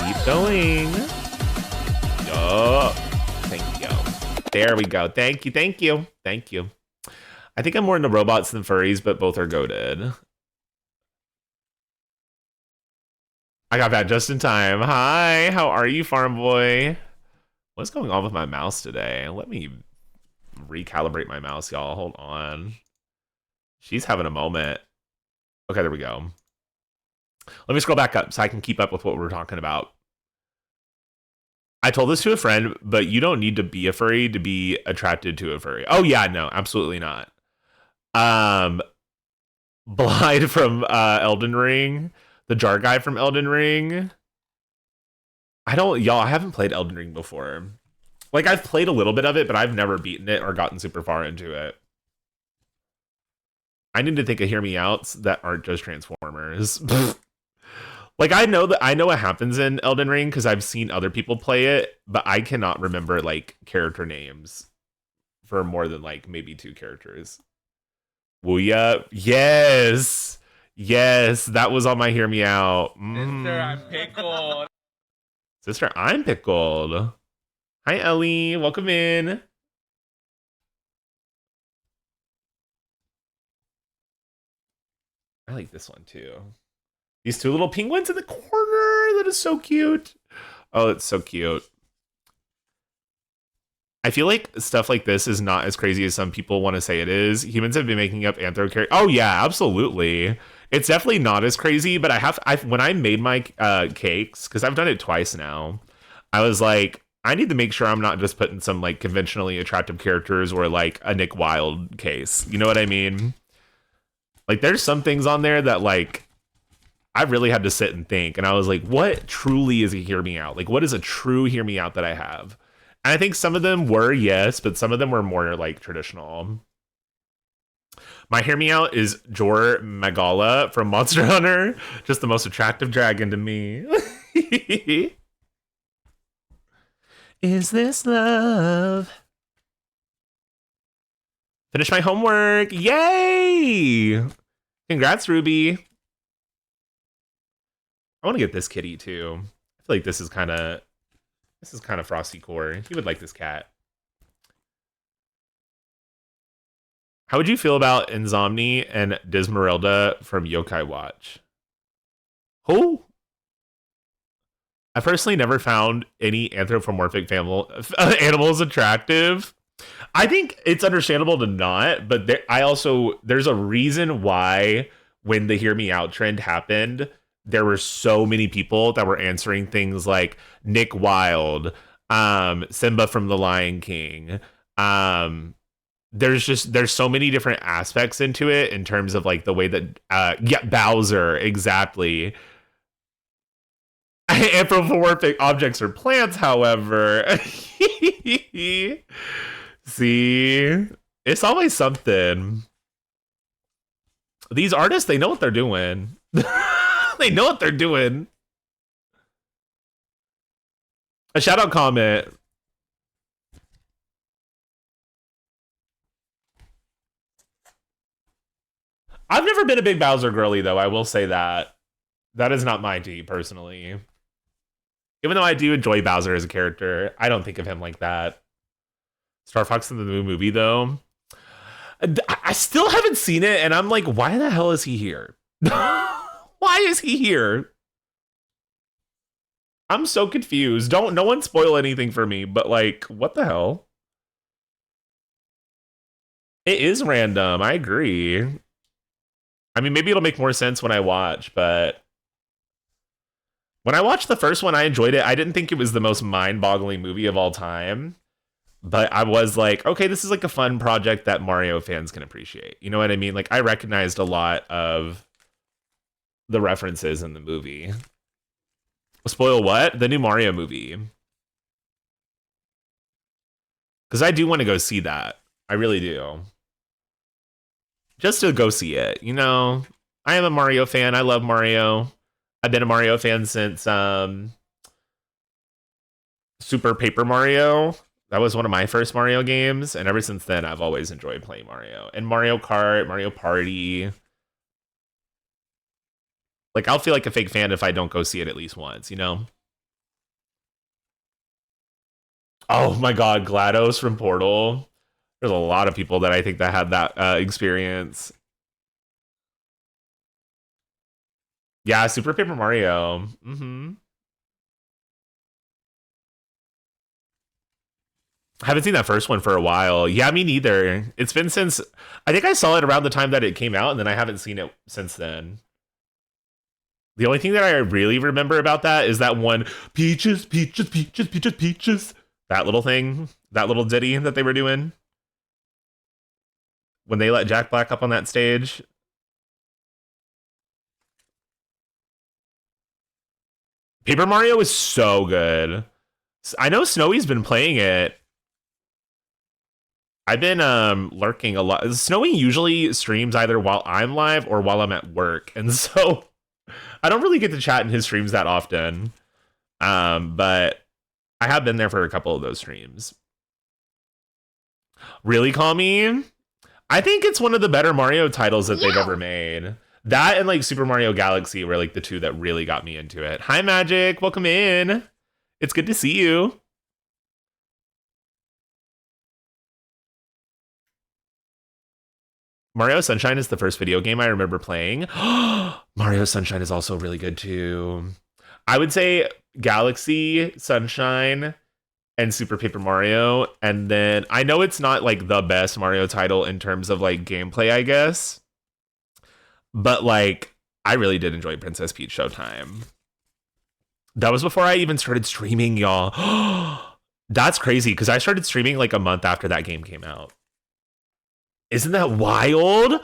Keep going. Yo. Thank you. There we go. Thank you. Thank you. Thank you. I think I'm more into robots than furries, but both are goated. I got that just in time. Hi, how are you, farm boy? What's going on with my mouse today? Let me recalibrate my mouse, y'all. Hold on. She's having a moment. Okay, there we go. Let me scroll back up so I can keep up with what we're talking about. I told this to a friend, but you don't need to be a furry to be attracted to a furry. Oh yeah, no, absolutely not. Blythe from Elden Ring, the jar guy from Elden Ring. I haven't played Elden Ring before. Like, I've played a little bit of it, but I've never beaten it or gotten super far into it. I need to think of Hear Me Outs that aren't just Transformers. Like, I know what happens in Elden Ring because I've seen other people play it, but I cannot remember, like, character names for more than, like, maybe 2 characters. Wooya. Yes. Yes, that was on my Hear Me Out. Sister, I'm pickled. Sister, I'm pickled. Hi, Ellie. Welcome in. I like this one, too. These 2 little penguins in the corner. That is so cute. Oh, it's so cute. I feel like stuff like this is not as crazy as some people want to say it is. Humans have been making up anthro characters. Oh, yeah, absolutely. It's definitely not as crazy, but when I made my cakes, because I've done it twice now, I was like, I need to make sure I'm not just putting some like conventionally attractive characters or like a Nick Wilde case. You know what I mean? Like, there's some things on there that like I really had to sit and think, and I was like, what truly is a Hear Me Out? Like, what is a true Hear Me Out that I have? And I think some of them were, yes, but some of them were more like traditional. My Hear Me Out is Jor Magala from Monster Hunter. Just the most attractive dragon to me. Is this love? Finish my homework. Yay! Congrats, Ruby. I want to get this kitty too. I feel like this is kind of Frosty Core. He would like this cat. How would you feel about Insomni and Dismeralda from Yokai Watch? Who? I personally never found any anthropomorphic animals attractive. I think it's understandable to not, but there's a reason why when the Hear Me Out trend happened, there were so many people that were answering things like Nick Wilde, Simba from The Lion King. There's so many different aspects into it in terms of like the way that Bowser, exactly. Anthropomorphic objects or plants, however. See, it's always something. These artists, they know what they're doing. They know what they're doing. A shout out comment. I've never been a big Bowser girly, though. I will say that. That is not my tea, personally. Even though I do enjoy Bowser as a character, I don't think of him like that. Star Fox in the Moon movie, though. I still haven't seen it, and I'm like, why the hell is he here? Why is he here? I'm so confused. No one spoil anything for me, but like, what the hell? It is random, I agree. I mean, maybe it'll make more sense when I watch, but when I watched the first one, I enjoyed it. I didn't think it was the most mind-boggling movie of all time, but I was like, okay, this is like a fun project that Mario fans can appreciate. You know what I mean? Like, I recognized a lot of the references in the movie. Spoil what? The new Mario movie. Because I do want to go see that. I really do. Just to go see it, you know? I am a Mario fan. I love Mario. I've been a Mario fan since Super Paper Mario. That was one of my first Mario games. And ever since then, I've always enjoyed playing Mario. And Mario Kart, Mario Party. Like, I'll feel like a fake fan if I don't go see it at least once, you know? Oh my god, GLaDOS from Portal. There's a lot of people that I think that had that experience. Yeah, Super Paper Mario. I haven't seen that first one for a while. Yeah, me neither. It's been since... I think I saw it around the time that it came out, and then I haven't seen it since then. The only thing that I really remember about that is that one peaches, peaches, peaches, peaches, peaches. That little thing, that little ditty that they were doing when they let Jack Black up on that stage. Paper Mario is so good. I know Snowy's been playing it. I've been lurking a lot. Snowy usually streams either while I'm live or while I'm at work, and so I don't really get to chat in his streams that often. But I have been there for a couple of those streams. Really Call Me? I think it's one of the better Mario titles that they've ever made. That and like Super Mario Galaxy were like the two that really got me into it. Hi Magic, welcome in. It's good to see you. Mario Sunshine is the first video game I remember playing. Mario Sunshine is also really good too. I would say Galaxy, Sunshine, and Super Paper Mario. And then I know it's not like the best Mario title in terms of like gameplay, I guess. But like, I really did enjoy Princess Peach Showtime. That was before I even started streaming, y'all. That's crazy because I started streaming like a month after that game came out. Isn't that wild?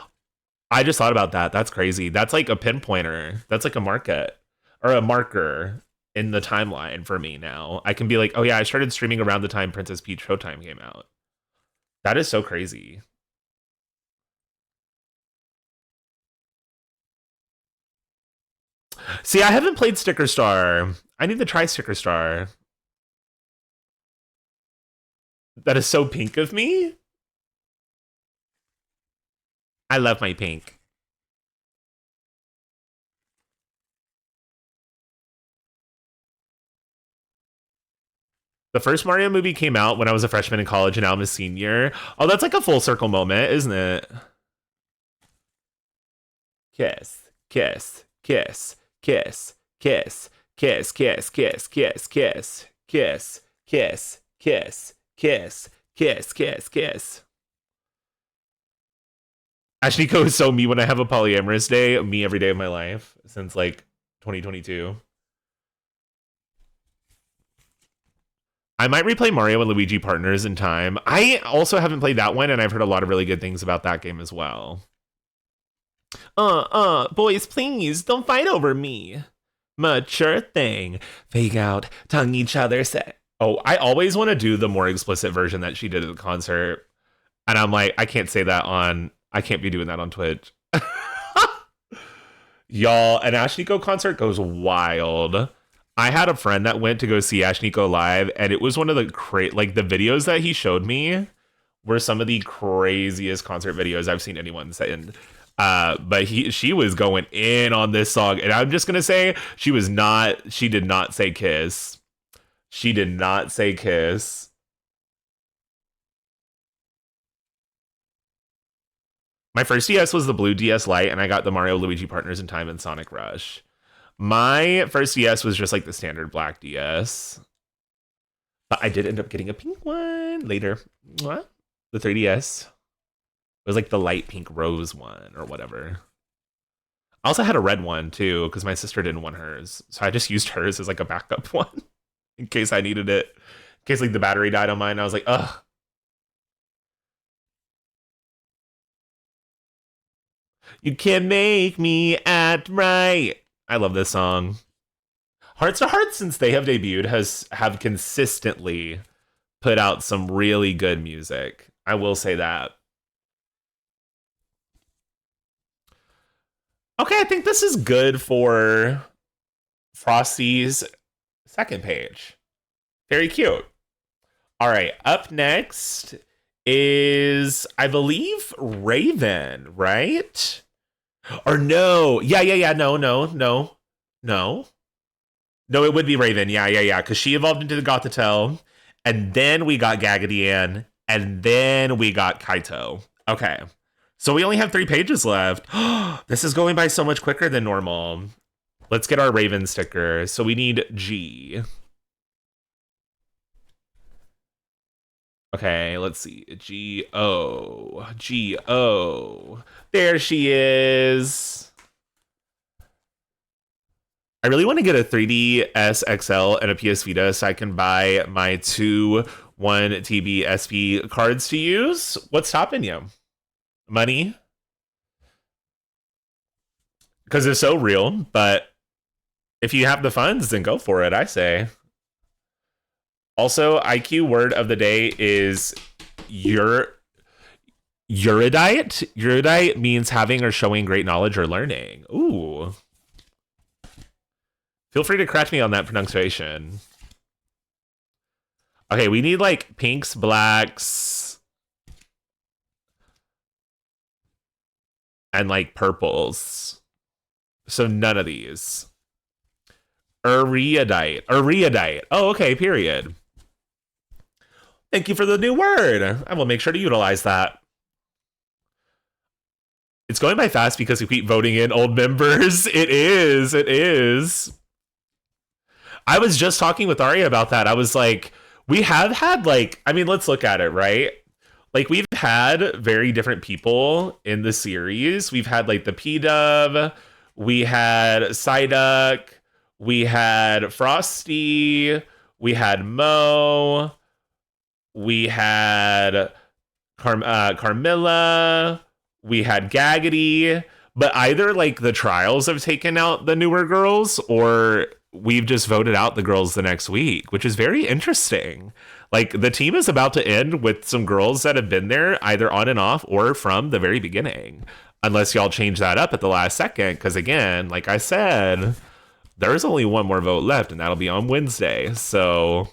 I just thought about that. That's crazy. That's like a pinpointer. That's like a market or a marker in the timeline for me now. I can be like, oh yeah, I started streaming around the time Princess Peach Showtime came out. That is so crazy. See, I haven't played Sticker Star. I need to try Sticker Star. That is so pink of me. I love my pink. The first Mario movie came out when I was a freshman in college and now I'm a senior. Oh, that's like a full circle moment, isn't it? Kiss, kiss, kiss, kiss, kiss, kiss, kiss, kiss, kiss, kiss, kiss, kiss, kiss, kiss, kiss, kiss, kiss. Ashniko is so me when I have a polyamorous day, me every day of my life since like 2022. I might replay Mario and Luigi Partners in time. I also haven't played that one, and I've heard a lot of really good things about that game as well. Boys, please, don't fight over me. Mature thing. Fake out, tongue each other, say. Oh, I always want to do the more explicit version that she did at the concert. And I'm like, I can't say that on... I can't be doing that on Twitch. Y'all, an Ashniko concert goes wild. I had a friend that went to go see Ashniko live, and it was one of the like the videos that he showed me were some of the craziest concert videos I've seen anyone send. But she was going in on this song, and I'm just gonna say she did not say kiss. She did not say kiss. My first DS was the blue DS Lite, and I got the Mario Luigi Partners in Time and Sonic Rush. My first DS was just like the standard black DS. But I did end up getting a pink one later. What? The 3DS. It was like the light pink rose one or whatever. I also had a red one too, because my sister didn't want hers. So I just used hers as like a backup one in case I needed it. In case like the battery died on mine. I was like, ugh. You can make me act right. I love this song. Hearts to Hearts, since they have debuted, have consistently put out some really good music. I will say that. Okay, I think this is good for Frosty's second page. Very cute. All right, up next is, I believe, Raven, right? Or no. Yeah. No. No, it would be Raven. Yeah. Because she evolved into the Gothitelle. And then we got Gagadian. And then we got Kaito. Okay. So we only have 3 pages left. This is going by so much quicker than normal. Let's get our Raven sticker. So we need G. Okay, let's see. G-O. G-O. There she is. I really want to get a 3DS XL and a PS Vita so I can buy my two 1 TB SP cards to use. What's stopping you? Money? Because it's so real, but if you have the funds, then go for it, I say. Also, IQ word of the day is erudite. Erudite means having or showing great knowledge or learning. Ooh. Feel free to correct me on that pronunciation. Okay, we need like pinks, blacks, and like purples. So none of these. Erudite. Erudite. Oh, okay, period. Thank you for the new word. I will make sure to utilize that. It's going by fast because we keep voting in old members. It is. It is. I was just talking with Aria about that. I was like, we have had like, I mean, let's look at it, right? Like we've had very different people in the series. We've had like the P-Dove, we had Psyduck, we had Frosty, we had Mo, we had Carmilla, we had Gaggedy, but either like the trials have taken out the newer girls or we've just voted out the girls the next week, which is very interesting. Like the team is about to end with some girls that have been there either on and off or from the very beginning. Unless y'all change that up at the last second. Because again, like I said, there's only one more vote left and that'll be on Wednesday. So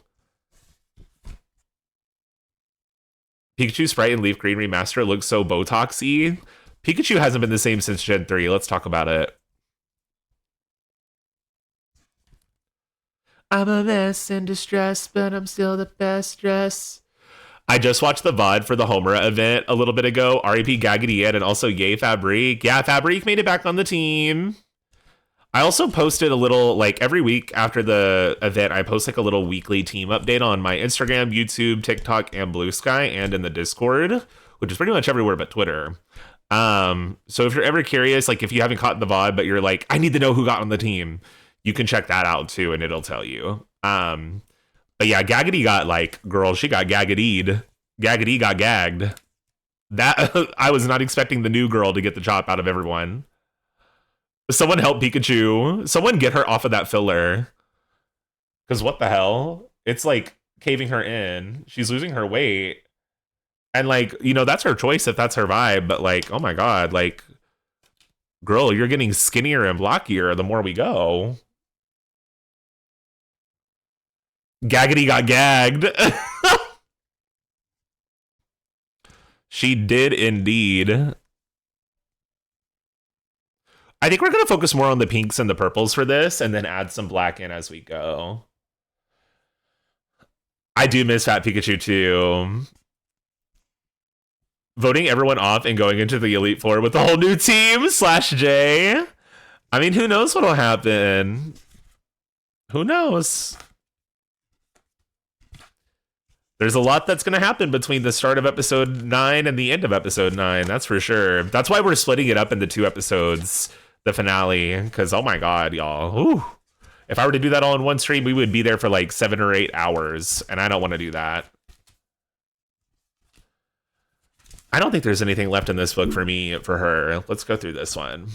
Pikachu Sprite and Leaf Green Remaster looks so Botox-y. Pikachu hasn't been the same since Gen 3. Let's talk about it. I'm a mess in distress, but I'm still the best dress. I just watched the VOD for the Homura event a little bit ago. R.I.P. Gaggedy and also yay Fabrique. Yeah, Fabrique made it back on the team. I also posted a little, like every week after the event, I post like a little weekly team update on my Instagram, YouTube, TikTok, and Blue Sky, and in the Discord, which is pretty much everywhere but Twitter. So if you're ever curious, like if you haven't caught the VOD, but you're like, I need to know who got on the team, you can check that out too, and it'll tell you. But yeah, Gaggedy got like, girl, she got gaggedied. Gaggedy got gagged. That I was not expecting the new girl to get the chop out of everyone. Someone help Pikachu. Someone get her off of that filler. Because what the hell? It's like caving her in. She's losing her weight. And like, you know, that's her choice if that's her vibe. But like, oh my god, like, girl, you're getting skinnier and blockier the more we go. Gaggedy got gagged. She did indeed. I think we're going to focus more on the pinks and the purples for this and then add some black in as we go. I do miss Fat Pikachu too. Voting everyone off and going into the Elite Four with the whole new team /J. I mean, who knows what'll happen? Who knows? There's a lot that's going to happen between the start of episode 9 and the end of episode 9. That's for sure. That's why we're splitting it up into 2 episodes, the finale. Because, oh my god, y'all. Ooh. If I were to do that all in one stream, we would be there for like 7 or 8 hours. And I don't want to do that. I don't think there's anything left in this book for me, for her. Let's go through this one.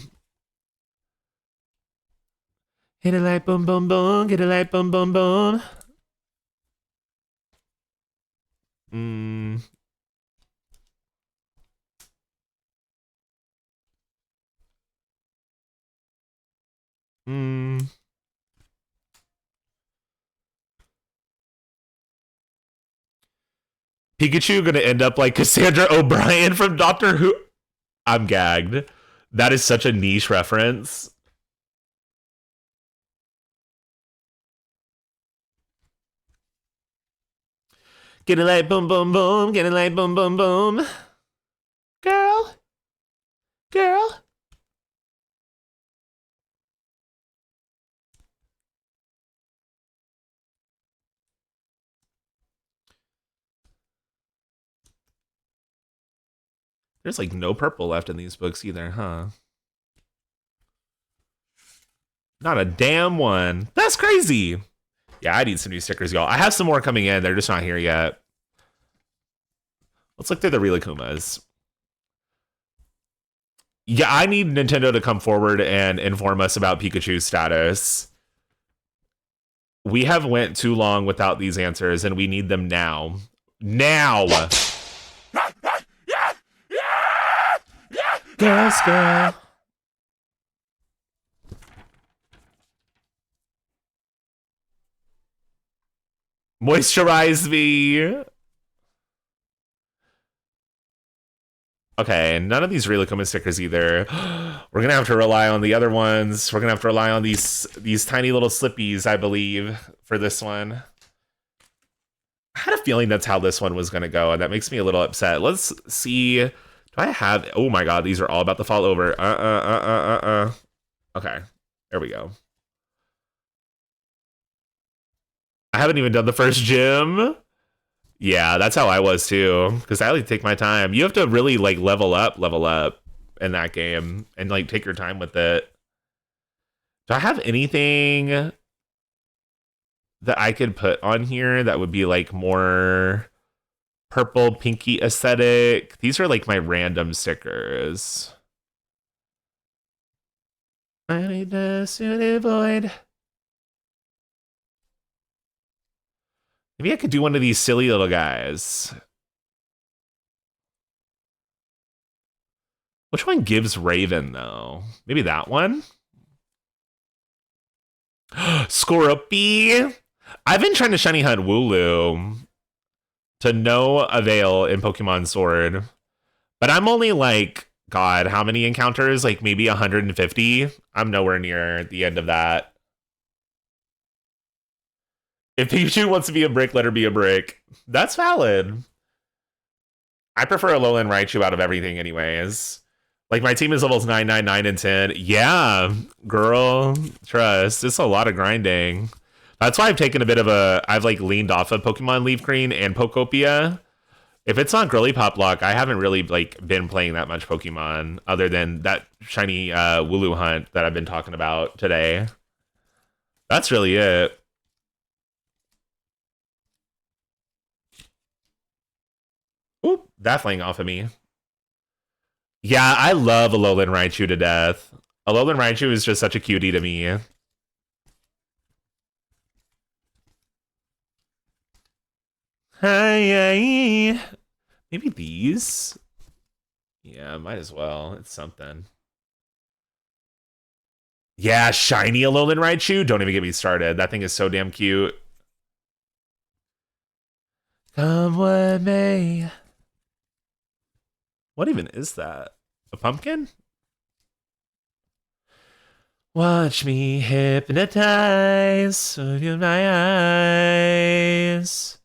Hit a light, boom, boom, boom. Get a light, boom, boom, boom. Pikachu gonna end up like Cassandra O'Brien from Doctor Who. I'm gagged. That is such a niche reference. Get a light, boom, boom, boom. Get a light, boom, boom, boom. Girl. Girl. There's like no purple left in these books either, huh? Not a damn one. That's crazy. Yeah, I need some new stickers, y'all. I have some more coming in. They're just not here yet. Let's look through the Rilakumas. Yeah, I need Nintendo to come forward and inform us about Pikachu's status. We have went too long without these answers, and we need them now. Now! Let's go. Moisturize me. Okay, none of these Rilakkuma stickers either. We're gonna have to rely on the other ones. We're gonna have to rely on these tiny little slippies, I believe, for this one. I had a feeling that's how this one was gonna go, and that makes me a little upset. Let's see. Do I have? Oh my god, these are all about to fall over. Okay, there we go. I haven't even done the first gym. Yeah, that's how I was too. Because I like to take my time. You have to really like level up in that game and like take your time with it. Do I have anything that I could put on here that would be like more purple, pinky aesthetic? These are like my random stickers. I need to soon avoid. Maybe I could do one of these silly little guys. Which one gives Raven, though? Maybe that one? Scorpy! I've been trying to shiny hunt Wooloo to no avail in Pokemon Sword. But I'm only like, God, how many encounters? Like maybe 150? I'm nowhere near the end of that. If Pikachu wants to be a brick, let her be a brick. That's valid. I prefer a Alolan Raichu out of everything anyways. Like, my team is levels 9, 9, 9, and 10. Yeah, girl, trust. It's a lot of grinding. That's why I've taken a bit of a... I've, like, leaned off of Pokemon Leaf Green and Pokopia. If it's not Girlypoplocke, I haven't really, like, been playing that much Pokemon other than that shiny Wooloo hunt that I've been talking about today. That's really it. Oop, that flying off of me. Yeah, I love Alolan Raichu to death. Alolan Raichu is just such a cutie to me. Hi, maybe these? Yeah, might as well. It's something. Yeah, shiny Alolan Raichu. Don't even get me started. That thing is so damn cute. Come what may. What even is that? A pumpkin? Watch me hypnotize with my eyes.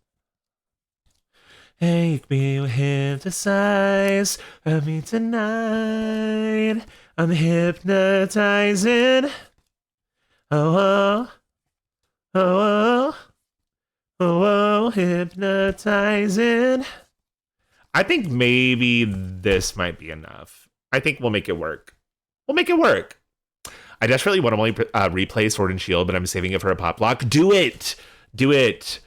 Make me hypnotize of me tonight. I'm hypnotizing. Oh, oh, oh, oh, oh, hypnotizing. I think maybe this might be enough. I think we'll make it work. We'll make it work. I desperately want to only replay Sword and Shield, but I'm saving it for a pop lock. Do it! Do it!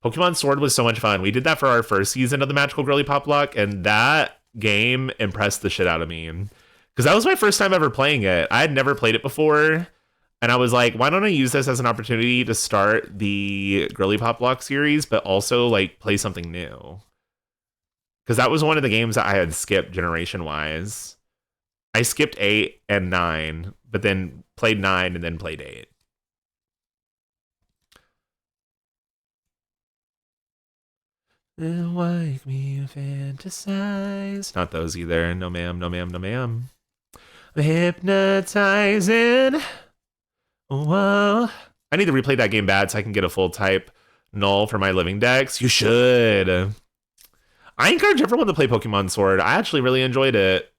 Pokemon Sword was so much fun. We did that for our first season of the Magical Girlypoplocke, and that game impressed the shit out of me. Because that was my first time ever playing it. I had never played it before, and I was like, why don't I use this as an opportunity to start the Girlypoplocke series, but also like play something new? Because that was one of the games that I had skipped generation-wise. I skipped 8 and 9, but then played 9 and then played 8. Wake me fantasize. Not those either. No ma'am, no ma'am, no ma'am. I'm hypnotizing. Whoa. I need to replay that game bad so I can get a full type null for my living decks. You should. I encourage everyone to play Pokemon Sword. I actually really enjoyed it.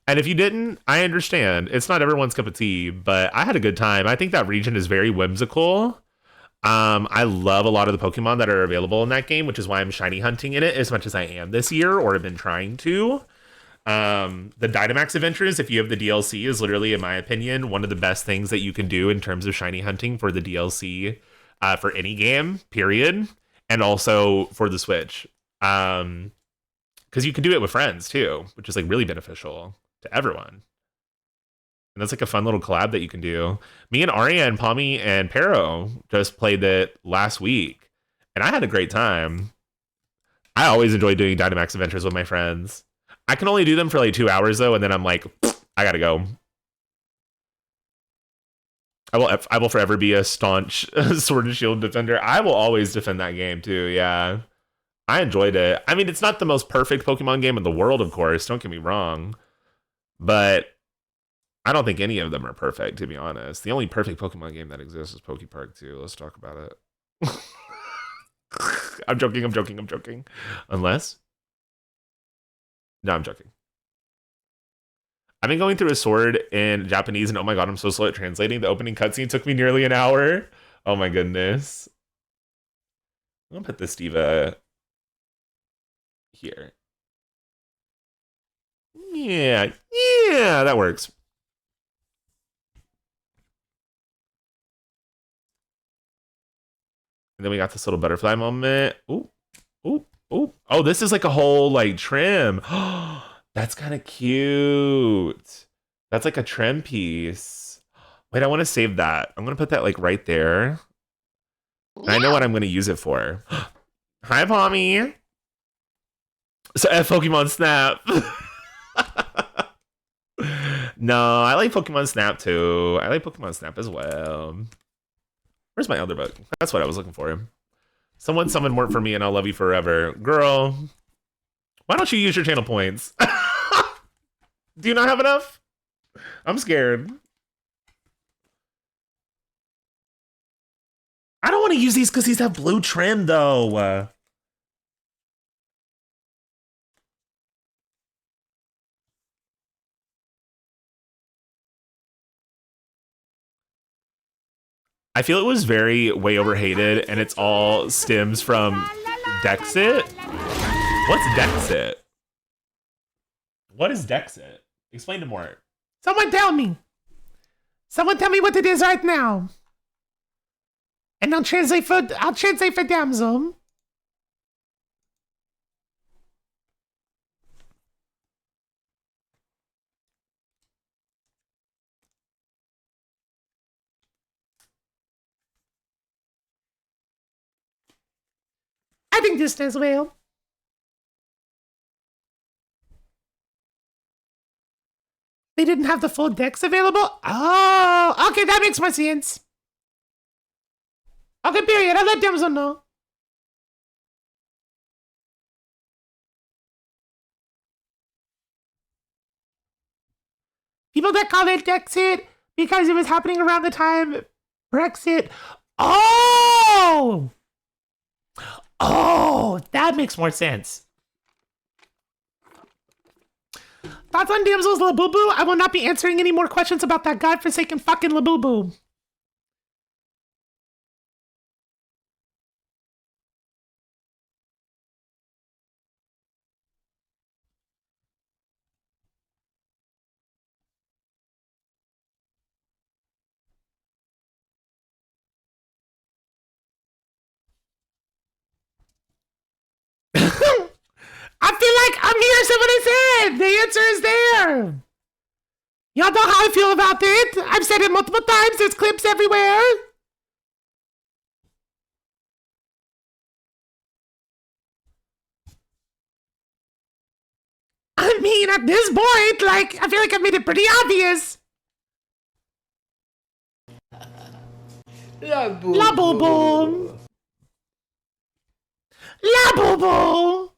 And if you didn't, I understand. It's not everyone's cup of tea, but I had a good time. I think that region is very whimsical. I love a lot of the Pokemon that are available in that game, which is why I'm shiny hunting in it as much as I am this year, or have been trying to. The Dynamax Adventures, if you have the DLC, is literally, in my opinion, one of the best things that you can do in terms of shiny hunting for the DLC for any game, period. And also for the Switch. Because you can do it with friends, too, which is like really beneficial to everyone. And that's like a fun little collab that you can do. Me and Arya and Pommy and Pero just played it last week. And I had a great time. I always enjoy doing Dynamax Adventures with my friends. I can only do them for like 2 hours, though, and then I'm like, I gotta go. I will forever be a staunch Sword and Shield defender. I will always defend that game, too, yeah. I enjoyed it. I mean, it's not the most perfect Pokemon game in the world, of course. Don't get me wrong. But I don't think any of them are perfect, to be honest. The only perfect Pokemon game that exists is Pokepark 2. Let's talk about it. I'm joking. Unless? No, I'm joking. I've been going through a Sword in Japanese, and oh my god, I'm so slow at translating. The opening cutscene took me nearly an hour. Oh my goodness. I'm gonna put this diva here. Yeah, that works. And then we got this little butterfly moment. Ooh. Oh, this is like a whole like trim. That's kind of cute. That's like a trim piece. Wait, I want to save that. I'm going to put that like right there. And I know what I'm going to use it for. Hi, Pommy. So, Pokemon Snap. No, I like Pokemon Snap too. I like Pokemon Snap as well. Where's my other book? That's what I was looking for. Someone summon more for me and I'll love you forever. Girl, why don't you use your channel points? Do you not have enough? I'm scared. I don't want to use these because these have blue trim though. I feel it was very way overhated, and it's all stems from Dexit. What's Dexit? What is Dexit? Explain to more. Someone tell me. Someone tell me what it is right now. And I'll translate for Damsel. I think this does well. They didn't have the full decks available? Oh, okay, that makes more sense. Okay, period. I'll let Damsel know. People that call it Dexit because it was happening around the time Brexit. Oh! Oh, that makes more sense. Thoughts on Damsel's Labubu? I will not be answering any more questions about that godforsaken fucking Labubu. I feel like I'm here, so what I said. The answer is there. Y'all know how I feel about it. I've said it multiple times. There's clips everywhere. I mean, at this point, like, I feel like I've made it pretty obvious. La Bobo. La Bobo.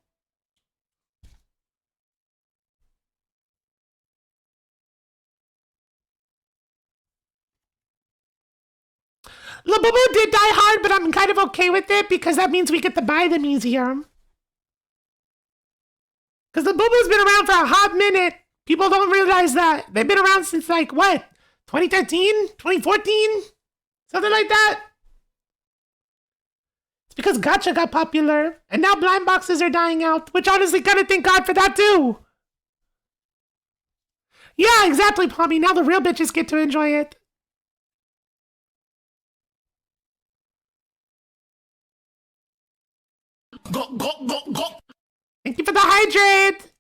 Labubu did die hard, but I'm kind of okay with it because that means we get to buy them easier. Because Labubu's been around for a hot minute. People don't realize that. They've been around since like, what? 2013? 2014? Something like that? It's because Gacha got popular, and now blind boxes are dying out, which honestly kind of thank God for that too. Yeah, exactly, Pommy. Now the real bitches get to enjoy it. Thank you for the hydrate.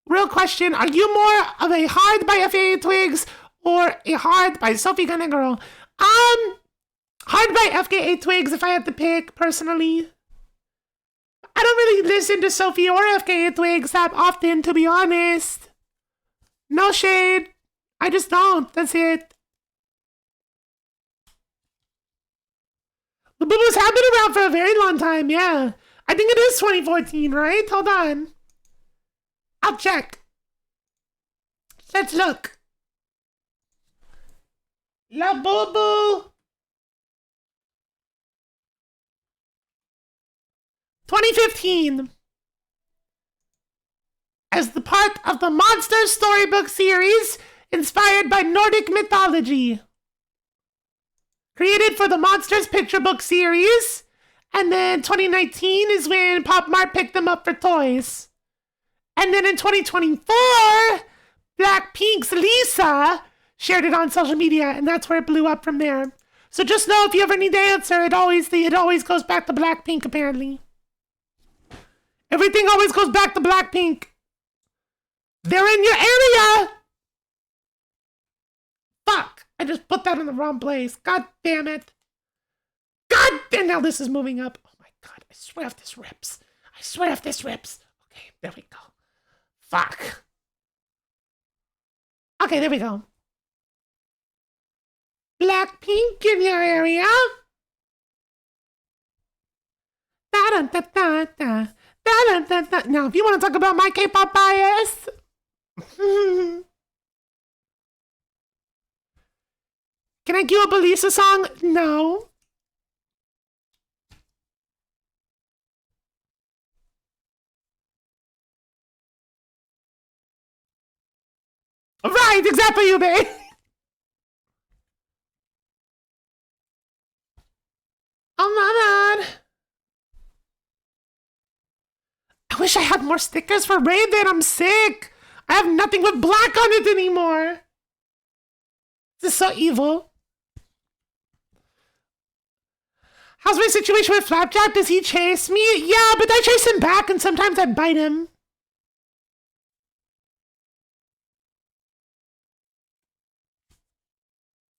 Real question, are you more of a hard by FAA Twigs or a hard by Sophie Gunna Girl? Hard by FKA Twigs if I had to pick, personally. I don't really listen to Sophie or FKA Twigs that often, to be honest. No shade. I just don't. That's it. The Boo-Boos have been around for a very long time, yeah. I think it is 2014, right? Hold on. I'll check. Let's look. La Boo-Boo. 2015. As the part of the Monster Storybook series inspired by Nordic mythology. Created for the Monsters Picture Book series. And then 2019 is when Pop Mart picked them up for toys. And then in 2024, Blackpink's Lisa shared it on social media, and that's where it blew up from there. So just know if you ever need to answer, it always goes back to Blackpink, apparently. Everything always goes back to Blackpink. They're in your area! Fuck! I just put that in the wrong place. God damn it. God damn, now this is moving up. Oh my god, I swear if this rips. I swear if this rips. Okay, there we go. Fuck. Okay, there we go. Blackpink in your area. Da-da-da-da-da. Da-da-da-da. Now, if you want to talk about my K-pop bias. Can I cue up a Lisa song? No. Right, exactly, you babe. Oh my god. I wish I had more stickers for Raven. I'm sick. I have nothing with black on it anymore. This is so evil. How's my situation with Flapjack? Does he chase me? Yeah, but I chase him back and sometimes I bite him.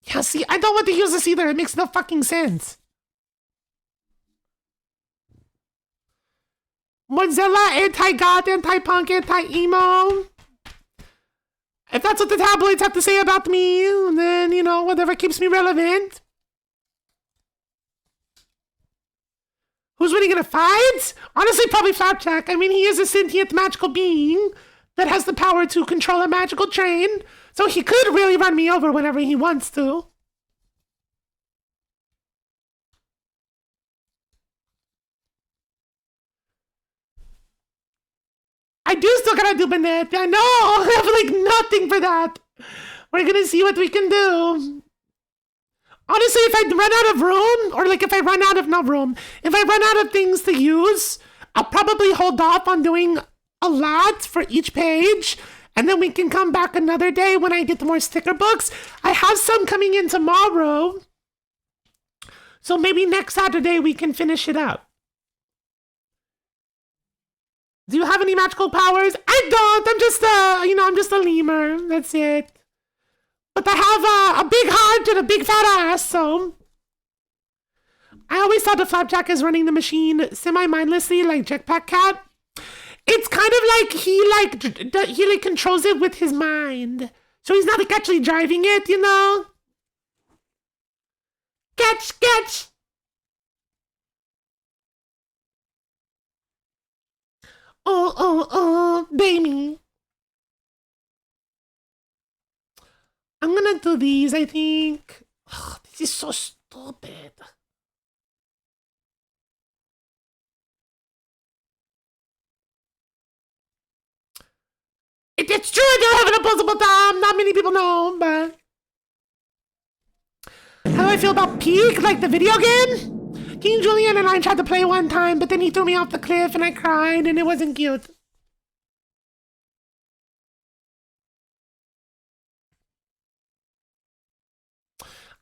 Yeah, see, I don't want to use this either. It makes no fucking sense. Mozilla, anti-goth, anti-punk, anti-emo. If that's what the tabloids have to say about me, then, you know, whatever keeps me relevant. Who's winning in a fight? Honestly, probably Flapjack. I mean, he is a sentient magical being that has the power to control a magical train, so he could really run me over whenever he wants to. I do still gotta do Banette. I know. I have like nothing for that. We're gonna see what we can do. Honestly, if I run out of room, or like if I run out of no room, if I run out of things to use, I'll probably hold off on doing a lot for each page, and then we can come back another day when I get more sticker books. I have some coming in tomorrow, so maybe next Saturday we can finish it up. Do you have any magical powers? I don't. I'm just I'm just a lemur. That's it. But I have a big heart and a big fat ass, so I always thought the Flapjack is running the machine semi-mindlessly, like Jetpack Cat. It's kind of like he controls it with his mind, so he's not like actually driving it, you know. Catch. Oh, baby. I'm gonna do these, I think. Ugh, this is so stupid. It's true I don't have an opposable thumb. Not many people know, but... How do I feel about Peak? Like the video game? King Julian and I tried to play one time, but then he threw me off the cliff and I cried and it wasn't cute.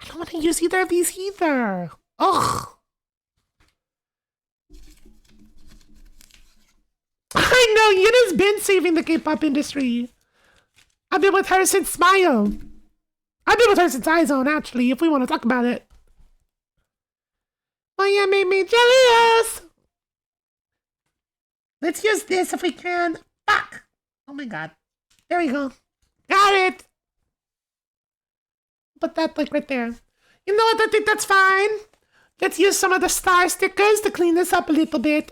I don't want to use either of these either. Ugh. I know, Yina's been saving the K-pop industry. I've been with her since Smile. I've been with her since iZone, actually, if we want to talk about it. Oh, yeah, made me jealous. Let's use this if we can. Fuck. Oh my god. There we go. Got it. Put that like right there. You know what? I think that's fine. Let's use some of the star stickers to clean this up a little bit.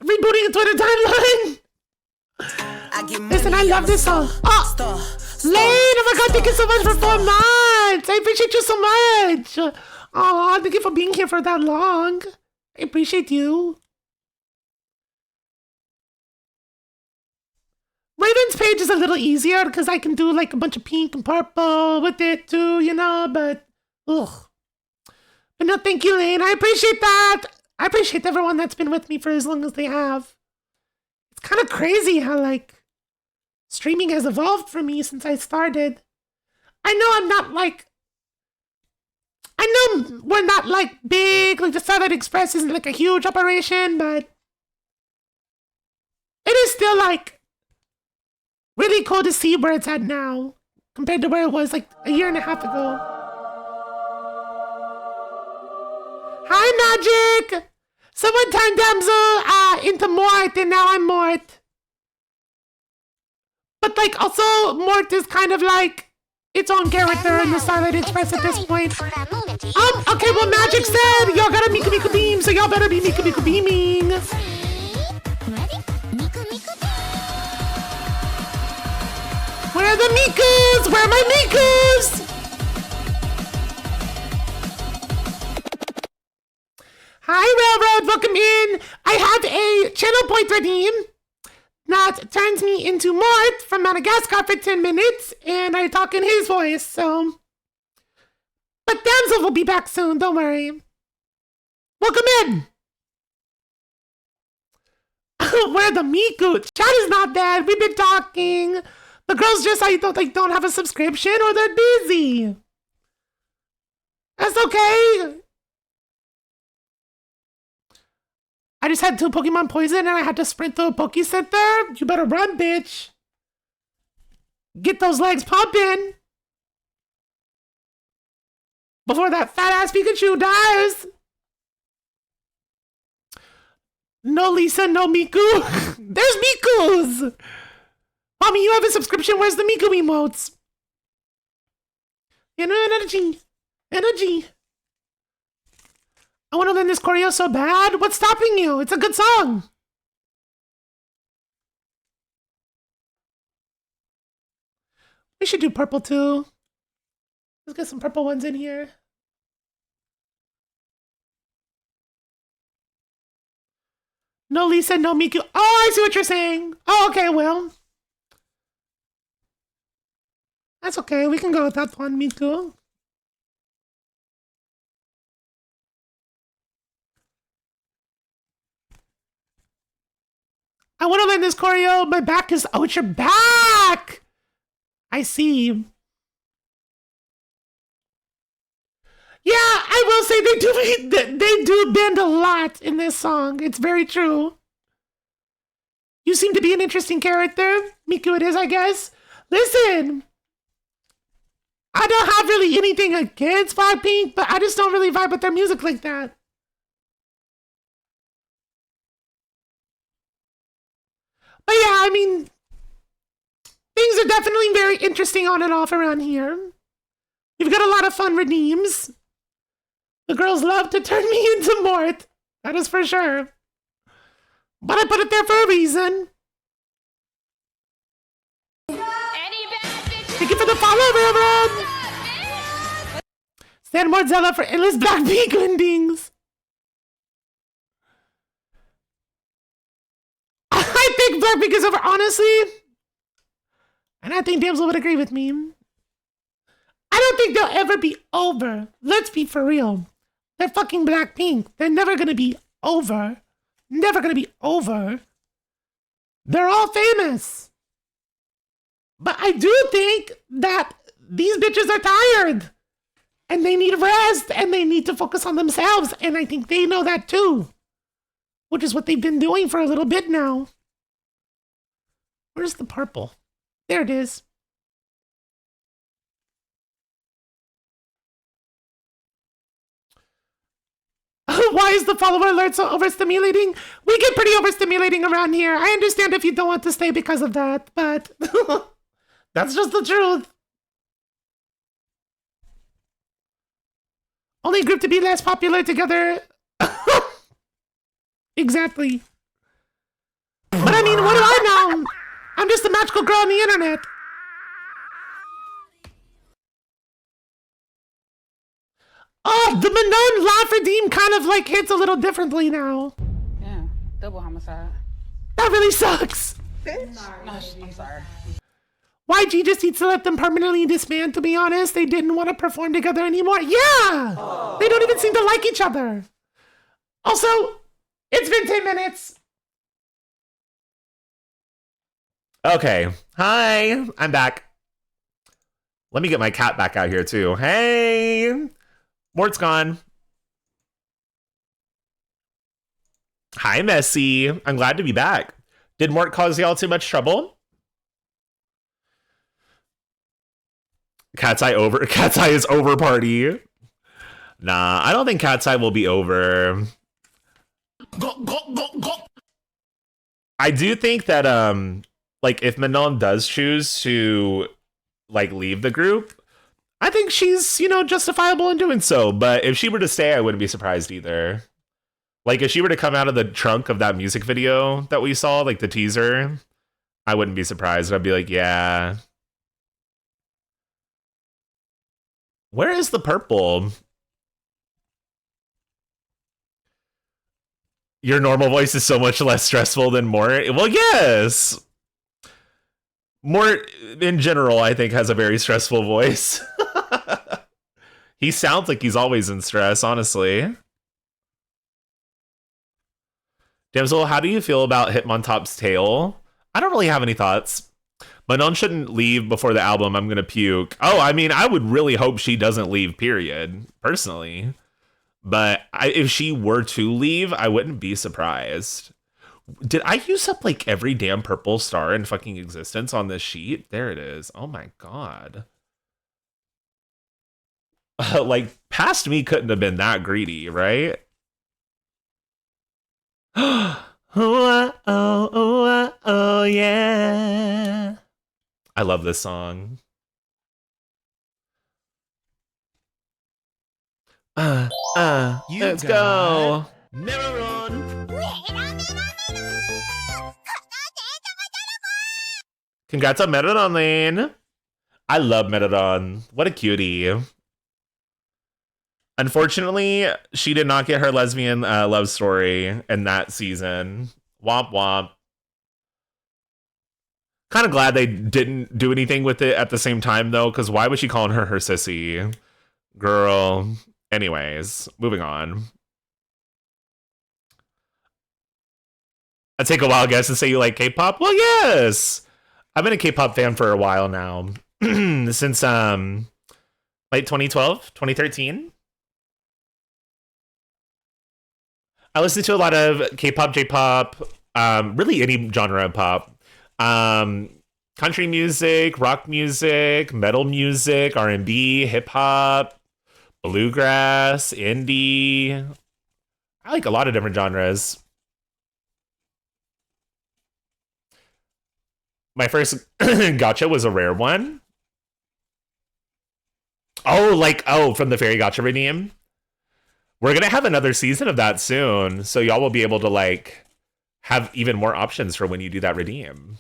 Rebooting a Twitter timeline. Listen, I love this song. Oh, Lane, oh my god, thank you so much for 4 months. I appreciate you so much. Oh, thank you for being here for that long. I appreciate you. Raven's page is a little easier because I can do like a bunch of pink and purple with it too, you know, but ugh. But no, thank you, Lane. I appreciate that. I appreciate everyone that's been with me for as long as they have. It's kind of crazy how like streaming has evolved for me since I started. I know I'm not like, I know we're not like big, like the Starlight Express isn't like a huge operation, but it is still like really cool to see where it's at now compared to where it was like a year and a half ago. Hi, Magic! Someone turned Damsel into Mort, and now I'm Mort. But like, also, Mort is kind of like its own character in the Starlight Express at this point. Okay, well, Magic said y'all gotta Miku Miku Beam, so y'all better be Miku Miku Beaming. Where are the Mikus? Where are my Mikus? Hi, Railroad, welcome in. I have a channel point redeem that turns me into Mort from Madagascar for 10 minutes, and I talk in his voice, so. But Damsel will be back soon, don't worry. Welcome in. Where are the Miku? Chat is not bad, we've been talking. The girls just don't have a subscription or they're busy. That's okay. I just had 2 Pokemon poison and I had to sprint to a Poke Center. You better run, bitch. Get those legs pumping. Before that fat ass Pikachu dies. No Lisa, no Miku. There's Mikus. Mommy, you have a subscription. Where's the Miku emotes? Energy. Energy. I want to learn this choreo so bad. What's stopping you? It's a good song. We should do purple too. Let's get some purple ones in here. No Lisa, no Miku. Oh, I see what you're saying. Oh, okay, well. That's okay. We can go with that one, Miku. I want to learn this choreo. My back is... Oh, it's your back! I see. Yeah, I will say they do bend a lot in this song. It's very true. You seem to be an interesting character. Miku it is, I guess. Listen. I don't have really anything against Blackpink, but I just don't really vibe with their music like that. But yeah, I mean, things are definitely very interesting on and off around here. We've got a lot of fun redeems. The girls love to turn me into Mort. That is for sure. But I put it there for a reason. Thank you for the follow, Railroad. Stand Mortzella for endless Blackpink endings. I think Blackpink is over, honestly. And I think Damsel would agree with me. I don't think they'll ever be over. Let's be for real. They're fucking Blackpink. They're never gonna be over. Never gonna be over. They're all famous. But I do think that these bitches are tired. And they need rest, and they need to focus on themselves. And I think they know that too. Which is what they've been doing for a little bit now. Where's the purple? There it is. Why is the follower alert so overstimulating? We get pretty overstimulating around here. I understand if you don't want to stay because of that, but that's just the truth. Only group to be less popular together. Exactly. But I mean, what do I know? I'm just a magical girl on the internet. Oh, the Manon laugh redeem kind of like hits a little differently now. Yeah, double homicide. That really sucks. No, I'm sorry. YG just needs to let them permanently disband, to be honest. They didn't want to perform together anymore. Yeah! They don't even seem to like each other. Also, it's been 10 minutes. Okay. Hi. I'm back. Let me get my cat back out here, too. Hey. Mort's gone. Hi, Messy. I'm glad to be back. Did Mort cause y'all too much trouble? Cat's Eye is over party. Nah, I don't think Cat's Eye will be over. I do think that like if Manon does choose to like leave the group, I think she's, justifiable in doing so. But if she were to stay, I wouldn't be surprised either. Like if she were to come out of the trunk of that music video that we saw, like the teaser, I wouldn't be surprised. I'd be like, yeah. Where is the purple? Your normal voice is so much less stressful than Mort. Well, yes. Mort, in general, I think, has a very stressful voice. He sounds like he's always in stress, honestly. Damsel, how do you feel about Hitmontop's tail? I don't really have any thoughts. Manon shouldn't leave before the album. I'm going to puke. Oh, I mean, I would really hope she doesn't leave, period, personally. But if she were to leave, I wouldn't be surprised. Did I use up, like, every damn purple star in fucking existence on this sheet? There it is. Oh, my God. Like, past me couldn't have been that greedy, right? Oh, yeah. I love this song. Let's go. Never run. Congrats on Merodon Lane. I love Merodon. What a cutie. Unfortunately, she did not get her lesbian love story in that season. Womp womp. Kind of glad they didn't do anything with it at the same time, though, because why was she calling her sissy? Girl. Anyways, moving on. I take a wild guess and say you like K-pop? Well, yes! I've been a K-pop fan for a while now. Since late 2012, 2013. I listen to a lot of K-pop, J-pop, really any genre of pop. Country music, rock music, metal music, R&B, hip-hop, bluegrass, indie. I like a lot of different genres. My first gacha was a rare one. Oh, from the Fairy Gacha Redeem. We're going to have another season of that soon, so y'all will be able to, like, have even more options for when you do that redeem.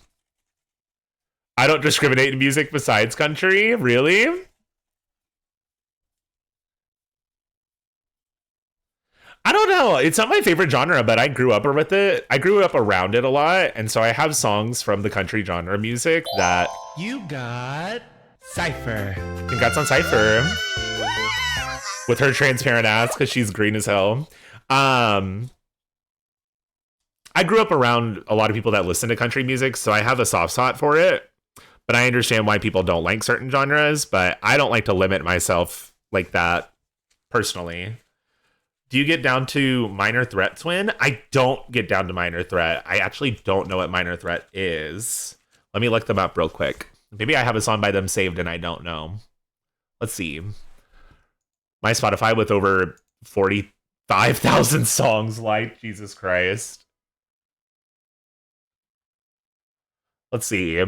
I don't discriminate in music besides country? Really? I don't know. It's not my favorite genre, but I grew up with it. I grew up around it a lot, and so I have songs from the country genre music that... You got Cypher. Congrats on Cypher. With her transparent ass, because she's green as hell. I grew up around a lot of people that listen to country music, so I have a soft spot for it. But I understand why people don't like certain genres, but I don't like to limit myself like that personally. Do you get down to Minor Threat, Twin? I don't get down to Minor Threat. I actually don't know what Minor Threat is. Let me look them up real quick. Maybe I have a song by them saved and I don't know. Let's see. My Spotify with over 45,000 songs, like Jesus Christ. Let's see.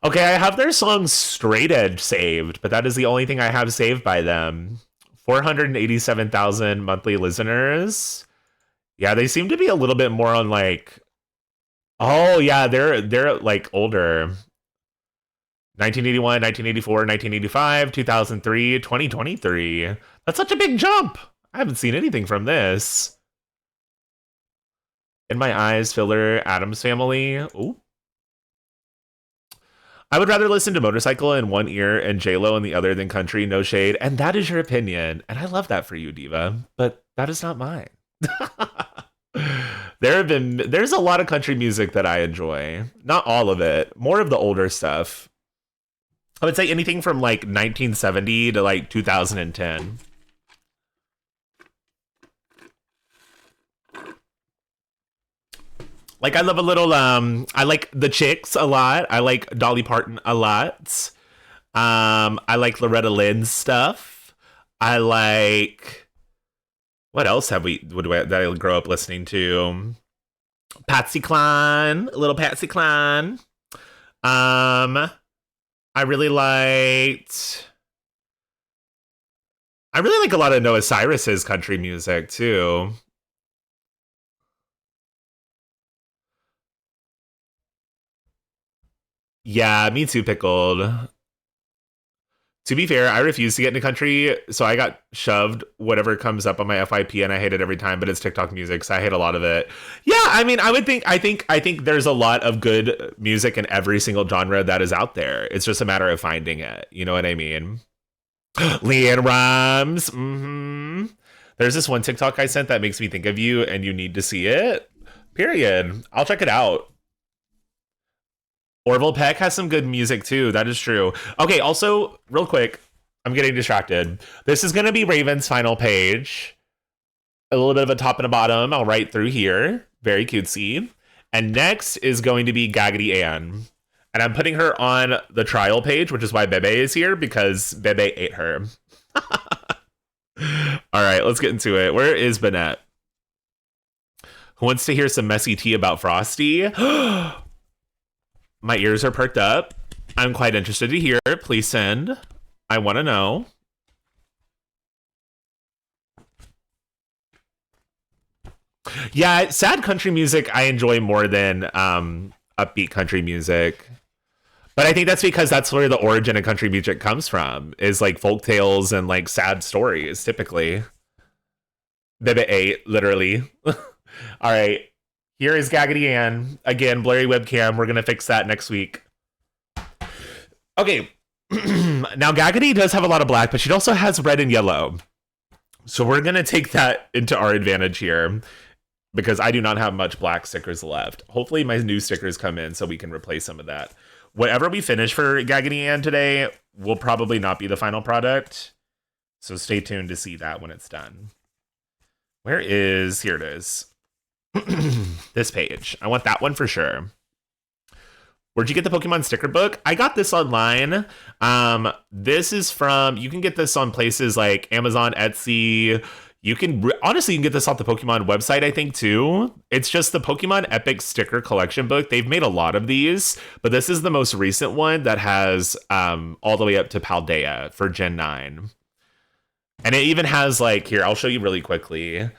Okay, I have their song Straight Edge saved, but that is the only thing I have saved by them. 487,000 monthly listeners. Yeah, they seem to be a little bit more on like... Oh, yeah, they're like older. 1981, 1984, 1985, 2003, 2023. That's such a big jump. I haven't seen anything from this. In My Eyes, Filler, Addams Family. Ooh. I would rather listen to Motorcycle in one ear and J-Lo in the other than country, no shade. And that is your opinion. And I love that for you, Diva. But that is not mine. There's a lot of country music that I enjoy. Not all of it. More of the older stuff. I would say anything from like 1970 to like 2010. Like I love a little I like the Chicks a lot. I like Dolly Parton a lot. I like Loretta Lynn's stuff. I like what else that I grow up listening to? Patsy Cline, a little Patsy Cline. I really like a lot of Noah Cyrus's country music too. Yeah, me too, Pickled. To be fair, I refuse to get into country, so I got shoved whatever comes up on my FYP, and I hate it every time. But it's TikTok music, so I hate a lot of it. Yeah, I mean, I think there's a lot of good music in every single genre that is out there. It's just a matter of finding it. You know what I mean? Leanne Rhymes. Mm-hmm. There's this one TikTok I sent that makes me think of you, and you need to see it. Period. I'll check it out. Orville Peck has some good music too. That is true. Okay, also, real quick, I'm getting distracted. This is going to be Raven's final page. A little bit of a top and a bottom. I'll write through here. Very cutesy. And next is going to be Gaggedy Ann. And I'm putting her on the trial page, which is why Bebe is here, because Bebe ate her. All right, let's get into it. Where is Bennett? Who wants to hear some messy tea about Frosty? My ears are perked up. I'm quite interested to hear. Please send. I want to know. Yeah, sad country music I enjoy more than upbeat country music. But I think that's because that's where the origin of country music comes from, is like folk tales and like sad stories, typically. Bebe 8, literally. All right. Here is Gaggedy Ann. Again, blurry webcam. We're going to fix that next week. Okay. Now, Gaggedy does have a lot of black, but she also has red and yellow. So we're going to take that into our advantage here, because I do not have much black stickers left. Hopefully my new stickers come in so we can replace some of that. Whatever we finish for Gaggedy Ann today will probably not be the final product. So stay tuned to see that when it's done. Here it is. This page. I want that one for sure. Where'd you get the Pokemon sticker book? I got this online. This is from, you can get this on places like Amazon, Etsy. You can, honestly, you can get this off the Pokemon website, I think, too. It's just the Pokemon Epic Sticker Collection book. They've made a lot of these, but this is the most recent one that has all the way up to Paldea for Gen 9. And it even has, like, here, I'll show you really quickly.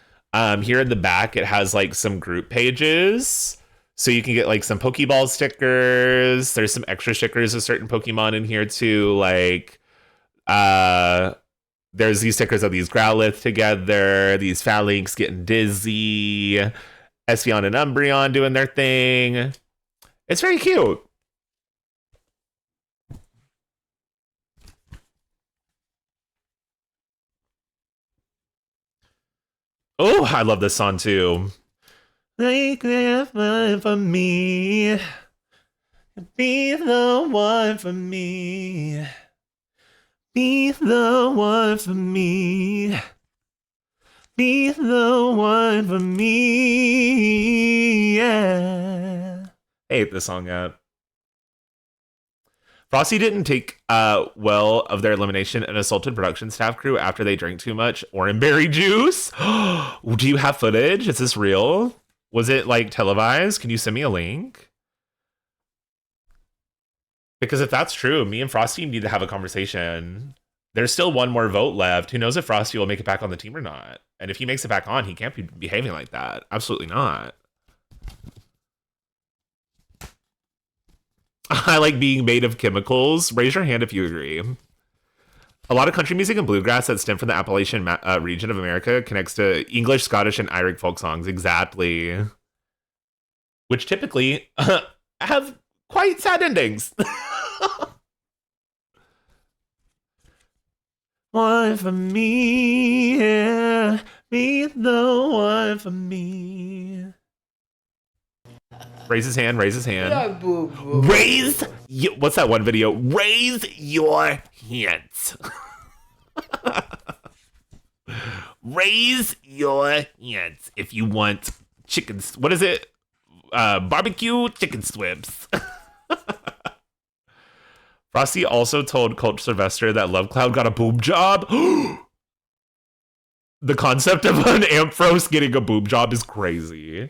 Here in the back, it has like some group pages. So you can get like some Pokeball stickers. There's some extra stickers of certain Pokemon in here too. Like, there's these stickers of these Growlithe together, these Phalanx getting dizzy, Espeon and Umbreon doing their thing. It's very cute. Oh, I love this song too. Make the one for me. Be the one for me. Be the one for me. Be the one for me. Yeah. I hate this song yet. Frosty didn't take well of their elimination and assaulted production staff crew after they drank too much orangeberry juice. Do you have footage? Is this real? Was it like televised? Can you send me a link? Because if that's true, me and Frosty need to have a conversation. There's still one more vote left. Who knows if Frosty will make it back on the team or not? And if he makes it back on, he can't be behaving like that. Absolutely not. I like being made of chemicals. Raise your hand if you agree. A lot of country music and bluegrass that stem from the Appalachian region of America connects to English, Scottish, and Irish folk songs. Exactly. Which typically have quite sad endings. One for me, yeah. Be the one for me. Raise his hand, raise his hand. What's that one video? Raise your hands. Raise your hands if you want chicken. What is it? Barbecue chicken strips. Frosty also told Coach Sylvester that Love Cloud got a boob job. The concept of an Ampharos getting a boob job is crazy.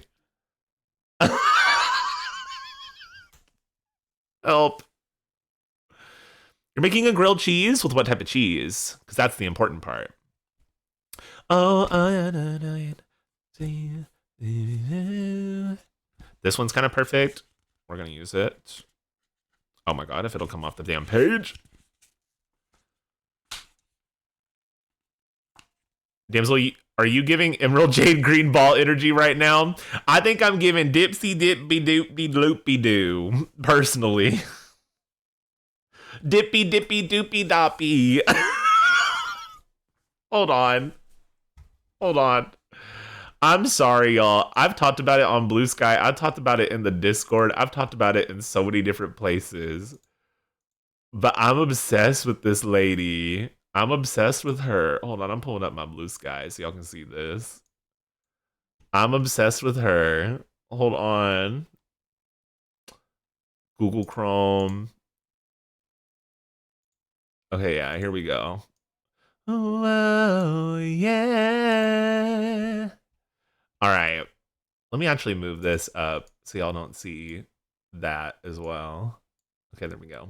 Help. You're making a grilled cheese? With what type of cheese? Because that's the important part. Oh, this one's kind of perfect. We're going to use it. Oh my god, if it'll come off the damn page. Damsel, are you giving Emerald Jade Green Ball energy right now? I think I'm giving Dipsy Dippy Doopy Loopy Doo, personally. Dippy Dippy Doopy Doppy. Hold on. Hold on. I'm sorry, y'all. I've talked about it on Blue Sky. I've talked about it in the Discord. I've talked about it in so many different places. But I'm obsessed with this lady. I'm obsessed with her. Hold on, I'm pulling up my Blue Sky so y'all can see this. I'm obsessed with her. Hold on. Google Chrome. Okay, yeah, here we go. Oh, yeah. All right. Let me actually move this up so y'all don't see that as well. Okay, there we go.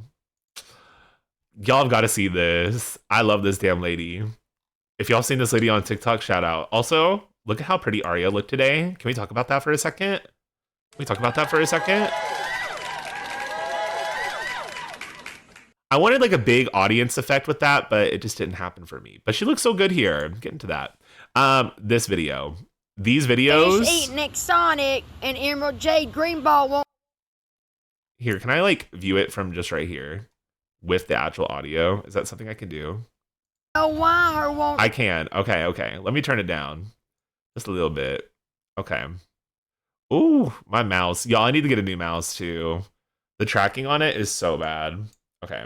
Y'all have got to see this. I love this damn lady. If y'all seen this lady on TikTok, shout out. Also, look at how pretty Arya looked today. Can we talk about that for a second? I wanted like a big audience effect with that, but it just didn't happen for me. But she looks so good here. I'm getting to that. This video. These videos. Finish eating Sonic and Emerald Jade Greenball won't. Here, can I like view it from just right here with the actual audio? Is that something I can do? know why her won't. I can. Okay. Let me turn it down just a little bit. Okay. Ooh, my mouse. Y'all, I need to get a new mouse too. The tracking on it is so bad. Okay.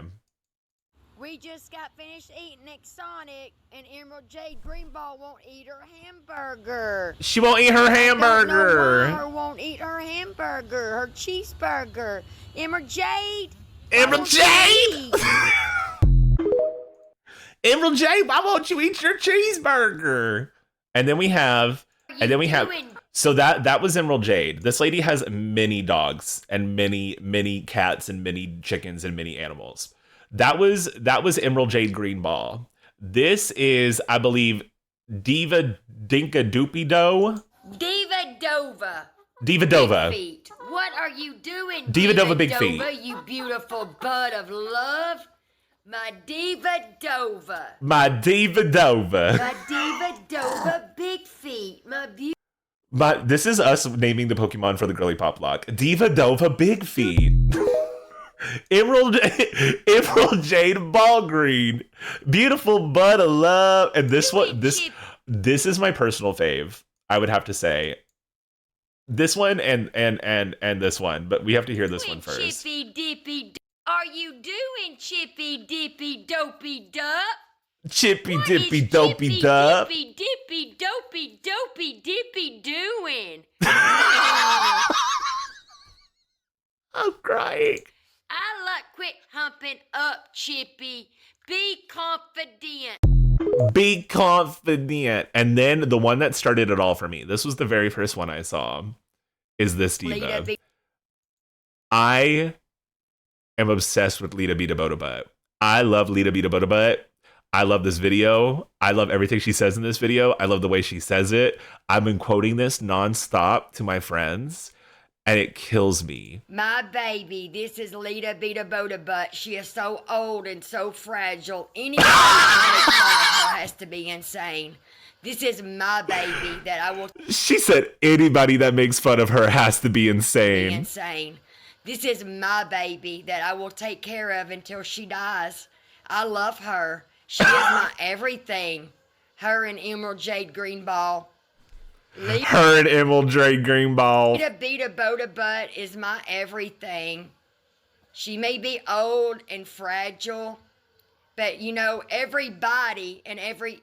We just got finished eating Sonic, and Emerald Jade Greenball won't eat her hamburger. She won't eat her hamburger. I don't know why her won't eat her hamburger, her cheeseburger. Emerald Jade. Emerald Jade. Emerald Jade, why won't you eat your cheeseburger? And then we have. So that was Emerald Jade. This lady has many dogs and many cats and many chickens and many animals. That was Emerald Jade Greenball. This is, I believe, Diva Dinka Doopy Doe. Diva Dova. Diva Dova. Big feet. What are you doing, Diva Dova Big Dova, Feet. you beautiful bud of love? My Diva Dova. My Diva Dova. My Diva Dova Big Feet. This is us naming the Pokemon for the Girlypoplocke. Diva Dova Big Feet. Emerald Jade Ballgreen. Beautiful bud of love. And this is my personal fave, I would have to say. This one and this one, but we have to hear this one first. Chippy dippy, are you doing chippy dippy dopey dup? Chippy dippy dopey dup. Chippy dippy dopey dopey dippy doing? I'm crying. I like quit humping up, Chippy. Be confident. Be confident. And then the one that started it all for me, this was the very first one I saw, is this diva. I am obsessed with Lita Beta Boda Butt. I love Lita Beta Boda Butt. I love this video. I love everything she says in this video. I love the way she says it. I've been quoting this nonstop to my friends, and it kills me. My baby, this is Lita Beta Boda Butt. She is so old and so fragile. Anyone who makes fun of her has to be insane. This is my baby that I will She said anybody that makes fun of her has to be be insane. insane. This is my baby that I will take care of until she dies. I love her. She is my everything. Her and Emerald Jade Greenball. Her and Emerald Jade Greenball. Lita Beta Boda Butt is my everything. She may be old and fragile, but you know, everybody and every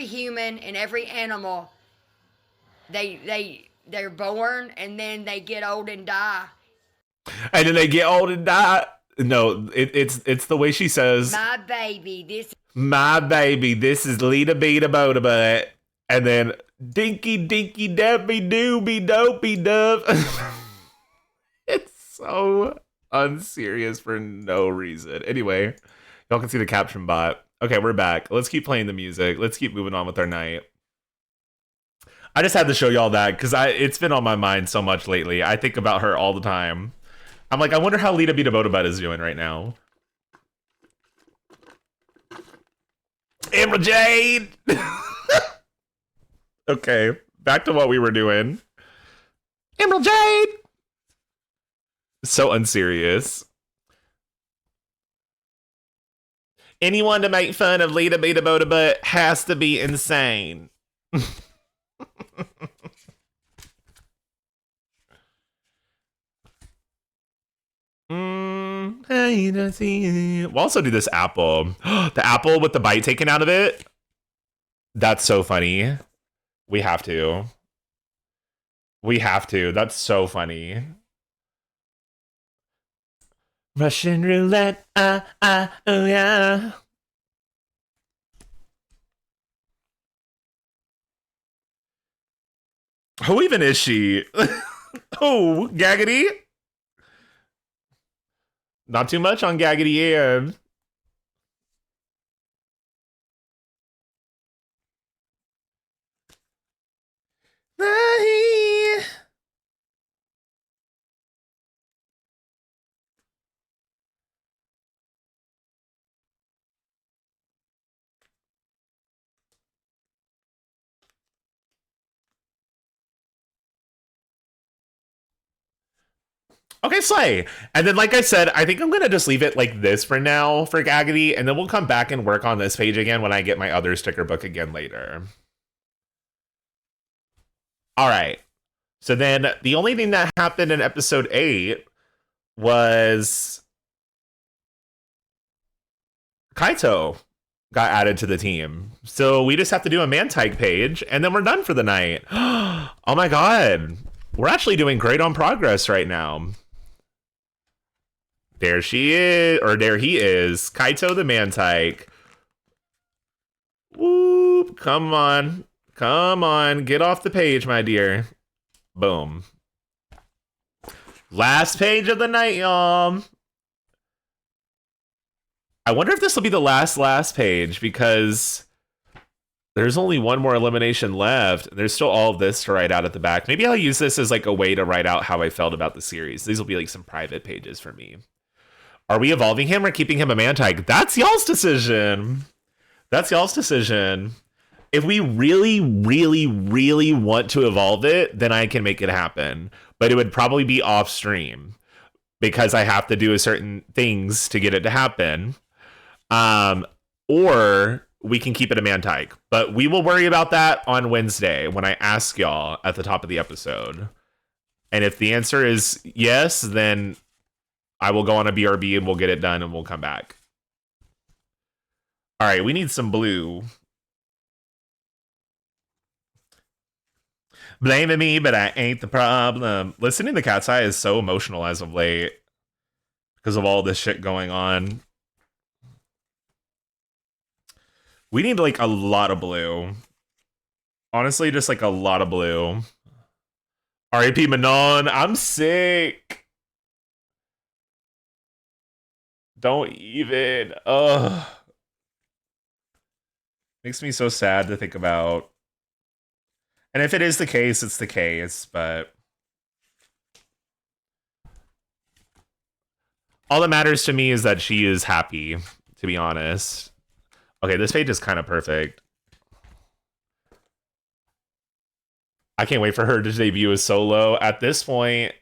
human and every animal, they're born and then they get old and die. And then they get old and die. No, it's the way she says, My baby, this is Lita Beta Boda Butt. And then dinky dinky deppy dooby dopey dub. It's so unserious for no reason. Anyway, y'all can see the caption bot. Okay, we're back. Let's keep playing the music. Let's keep moving on with our night. I just had to show y'all that because it's been on my mind so much lately. I think about her all the time. I'm like, I wonder how Lita Beta Boda Butt is doing right now. Emerald Jade! Okay, back to what we were doing. Emerald Jade! So unserious. Anyone to make fun of Lita Beta Boda Butt has to be insane. We'll also do this apple. The apple with the bite taken out of it. That's so funny. We have to. That's so funny. Russian roulette. Oh yeah. Who even is she? Oh, Gaggity? Not too much on Gaggity Ann. Okay, slay. And then, like I said, I think I'm going to just leave it like this for now for Gaggity, and then we'll come back and work on this page again when I get my other sticker book again later. All right. So then the only thing that happened in episode 8 was Kaito got added to the team. So we just have to do a Mantike page, and then we're done for the night. Oh my god. We're actually doing great on progress right now. There she is, or there he is. Kaito the Mantike. Whoop, come on. Come on, get off the page, my dear. Boom. Last page of the night, y'all. I wonder if this will be the last page, because there's only one more elimination left. There's still all of this to write out at the back. Maybe I'll use this as like a way to write out how I felt about the series. These will be like some private pages for me. Are we evolving him or keeping him a Mantike? That's y'all's decision. That's y'all's decision. If we really, really, really want to evolve it, then I can make it happen. But it would probably be off stream because I have to do certain things to get it to happen. Or we can keep it a Mantike. But we will worry about that on Wednesday when I ask y'all at the top of the episode. And if the answer is yes, then I will go on a BRB and we'll get it done and we'll come back. All right, we need some blue. Blaming me, but I ain't the problem. Listening to Cat's Eye is so emotional as of late because of all this shit going on. We need like a lot of blue. Honestly, just like a lot of blue. R.I.P. Manon, I'm sick. Don't even. Ugh. Makes me so sad to think about. And if it is the case, it's the case, but all that matters to me is that she is happy, to be honest. Okay, this page is kind of perfect. I can't wait for her to debut as solo. At this point,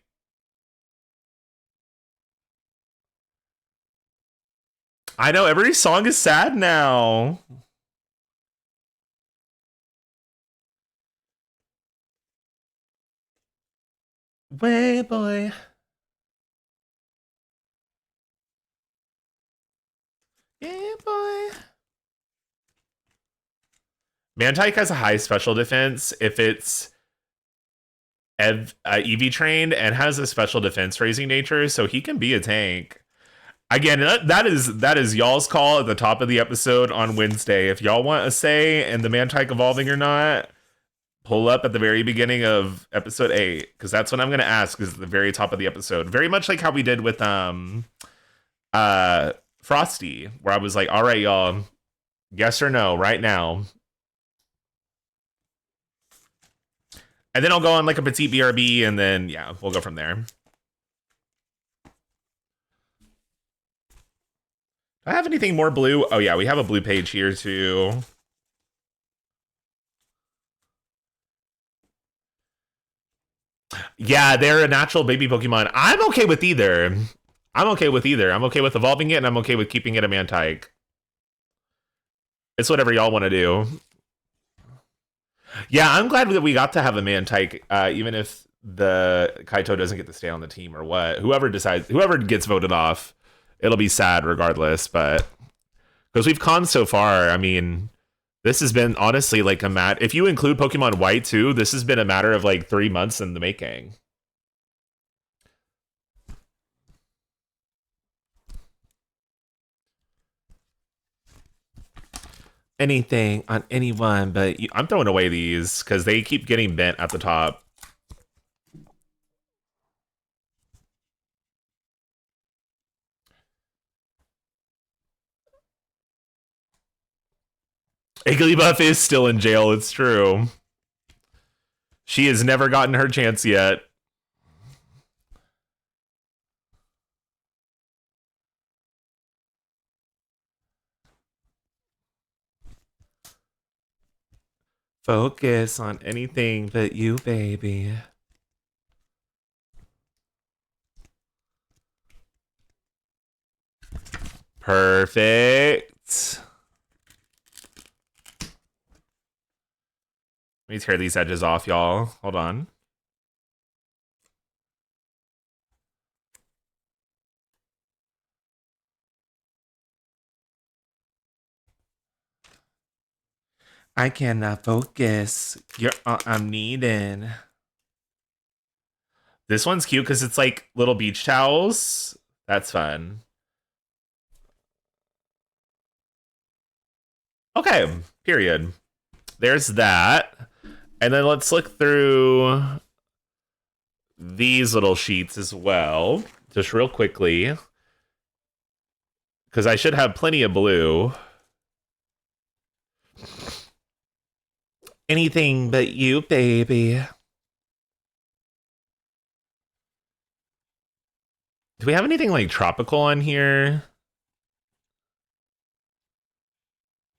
I know every song is sad now. Way boy. Yeah, boy. Mantike has a high special defense if it's EV trained and has a special defense raising nature, so he can be a tank. Again, that is y'all's call at the top of the episode on Wednesday. If y'all want a say in the Mantike evolving or not, pull up at the very beginning of episode 8, because that's what I'm going to ask is at the very top of the episode. Very much like how we did with Frosty, where I was like, all right, y'all, yes or no right now. And then I'll go on like a petite BRB, and then, yeah, we'll go from there. Do I have anything more blue? Oh, yeah, we have a blue page here, too. Yeah, they're a natural baby Pokemon. I'm okay with either. I'm okay with either. I'm okay with evolving it, and I'm okay with keeping it a Mantike. It's whatever y'all want to do. Yeah, I'm glad that we got to have a Mantike, even if the Kaito doesn't get to stay on the team or what. Whoever gets voted off, it'll be sad regardless. But because we've conned so far, I mean, this has been honestly like a if you include Pokemon White too, this has been a matter of like 3 months in the making. Anything on anyone, but I'm throwing away these because they keep getting bent at the top. Igglybuff is still in jail, it's true. She has never gotten her chance yet. Focus on anything but you, baby. Perfect. Let me tear these edges off, y'all. Hold on. I cannot focus. You're all I'm needing. This one's cute because it's like little beach towels. That's fun. Okay, period. There's that. And then let's look through these little sheets as well, just real quickly. Because I should have plenty of blue. Anything but you, baby. Do we have anything like tropical on here?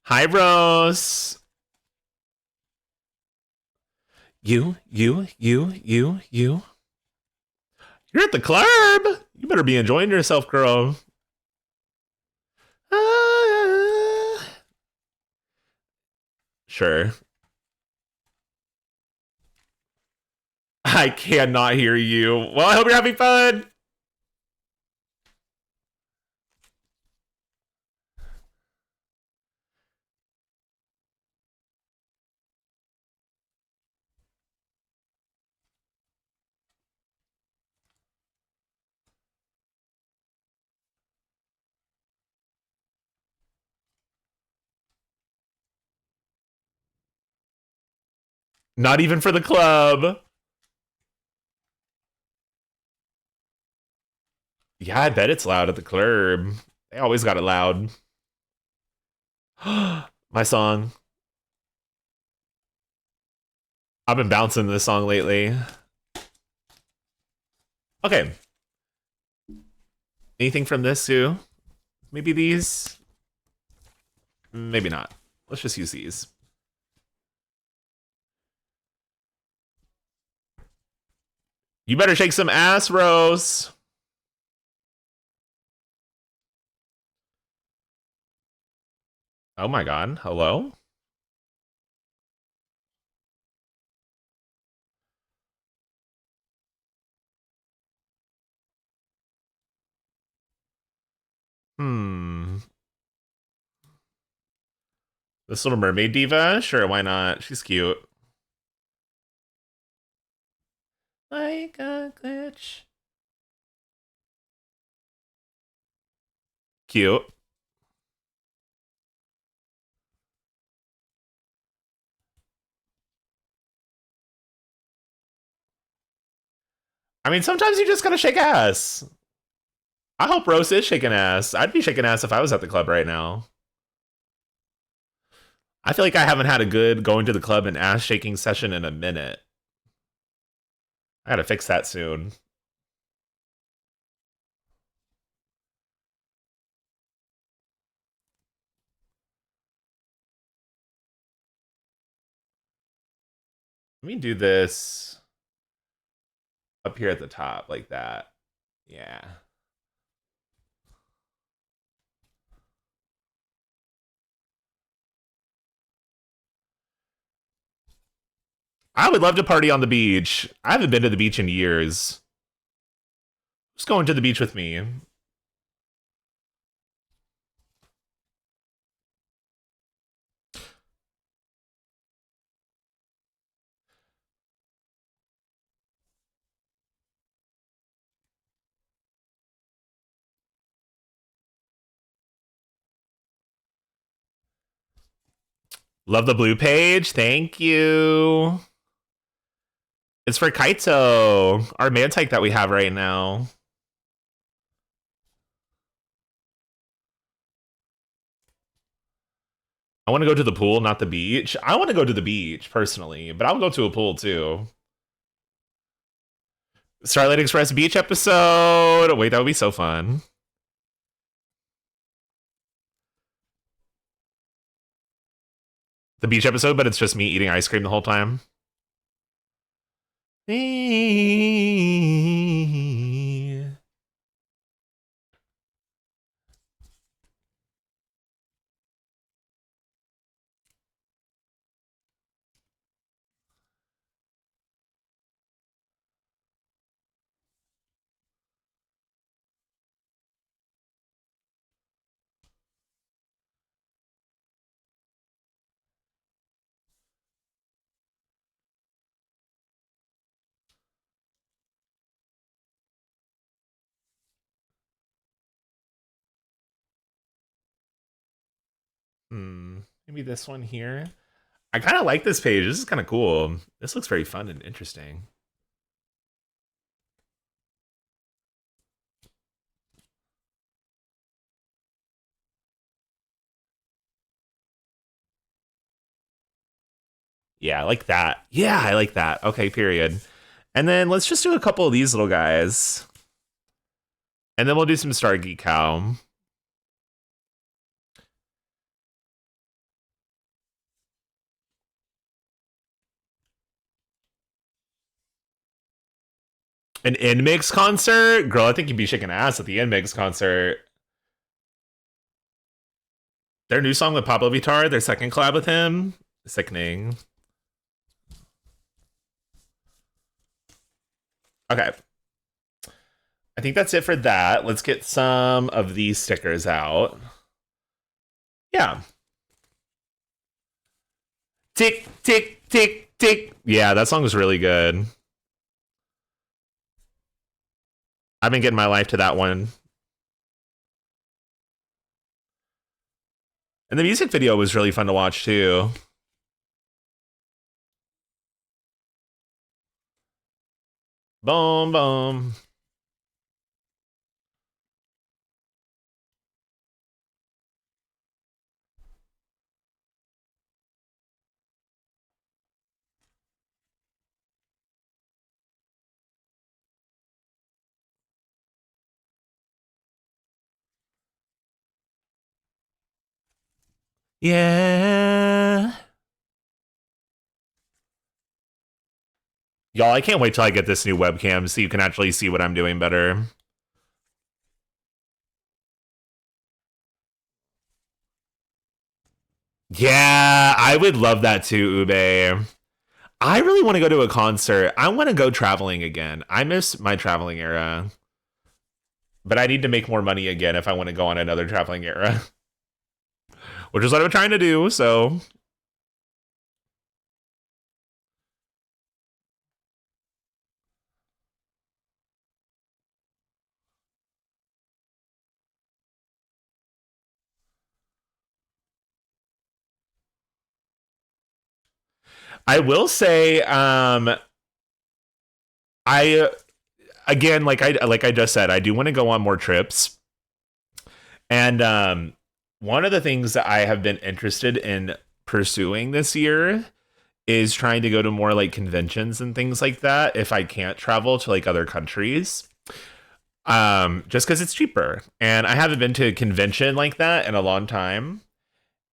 Hi, Rose. You. You're at the club. You better be enjoying yourself, girl. Sure. I cannot hear you. Well, I hope you're having fun. Not even for the club. Yeah, I bet it's loud at the club. They always got it loud. My song. I've been bouncing this song lately. Okay. Anything from this too? Maybe these? Maybe not. Let's just use these. You better shake some ass, Rose. Oh my god. Hello? This Little Mermaid diva? Sure, why not? She's cute. Like a glitch. Cute. I mean, sometimes you just gotta shake ass. I hope Rose is shaking ass. I'd be shaking ass if I was at the club right now. I feel like I haven't had a good going to the club and ass shaking session in a minute. I gotta fix that soon. Let me do this up here at the top like that. Yeah. I would love to party on the beach. I haven't been to the beach in years. Who's going to the beach with me? Love the blue page. Thank you. It's for Kaito, our man type that we have right now. I want to go to the pool, not the beach. I want to go to the beach, personally, but I'll go to a pool, too. Starlight Express beach episode. Wait, that would be so fun. The beach episode, but it's just me eating ice cream the whole time. Maybe this one here. I kind of like this page. This is kind of cool. This looks very fun and interesting. Yeah, I like that. Yeah, I like that. Okay, period. And then let's just do a couple of these little guys. And then we'll do some Star Geek Cow. An In-Mix concert? Girl, I think you'd be shaking ass at the In-Mix concert. Their new song with Pablo Vittar, their second collab with him. Sickening. Okay. I think that's it for that. Let's get some of these stickers out. Yeah. Tick, tick, tick, tick. Yeah, that song was really good. I've been getting my life to that one. And the music video was really fun to watch, too. Boom, boom. Yeah. Y'all, I can't wait till I get this new webcam so you can actually see what I'm doing better. Yeah, I would love that too, Ube. I really want to go to a concert. I want to go traveling again. I miss my traveling era. But I need to make more money again if I want to go on another traveling era. Which is what I'm trying to do, so... I will say, I again, like I just said, I do want to go on more trips, and one of the things that I have been interested in pursuing this year is trying to go to more like conventions and things like that if I can't travel to like other countries. Just because it's cheaper, and I haven't been to a convention like that in a long time.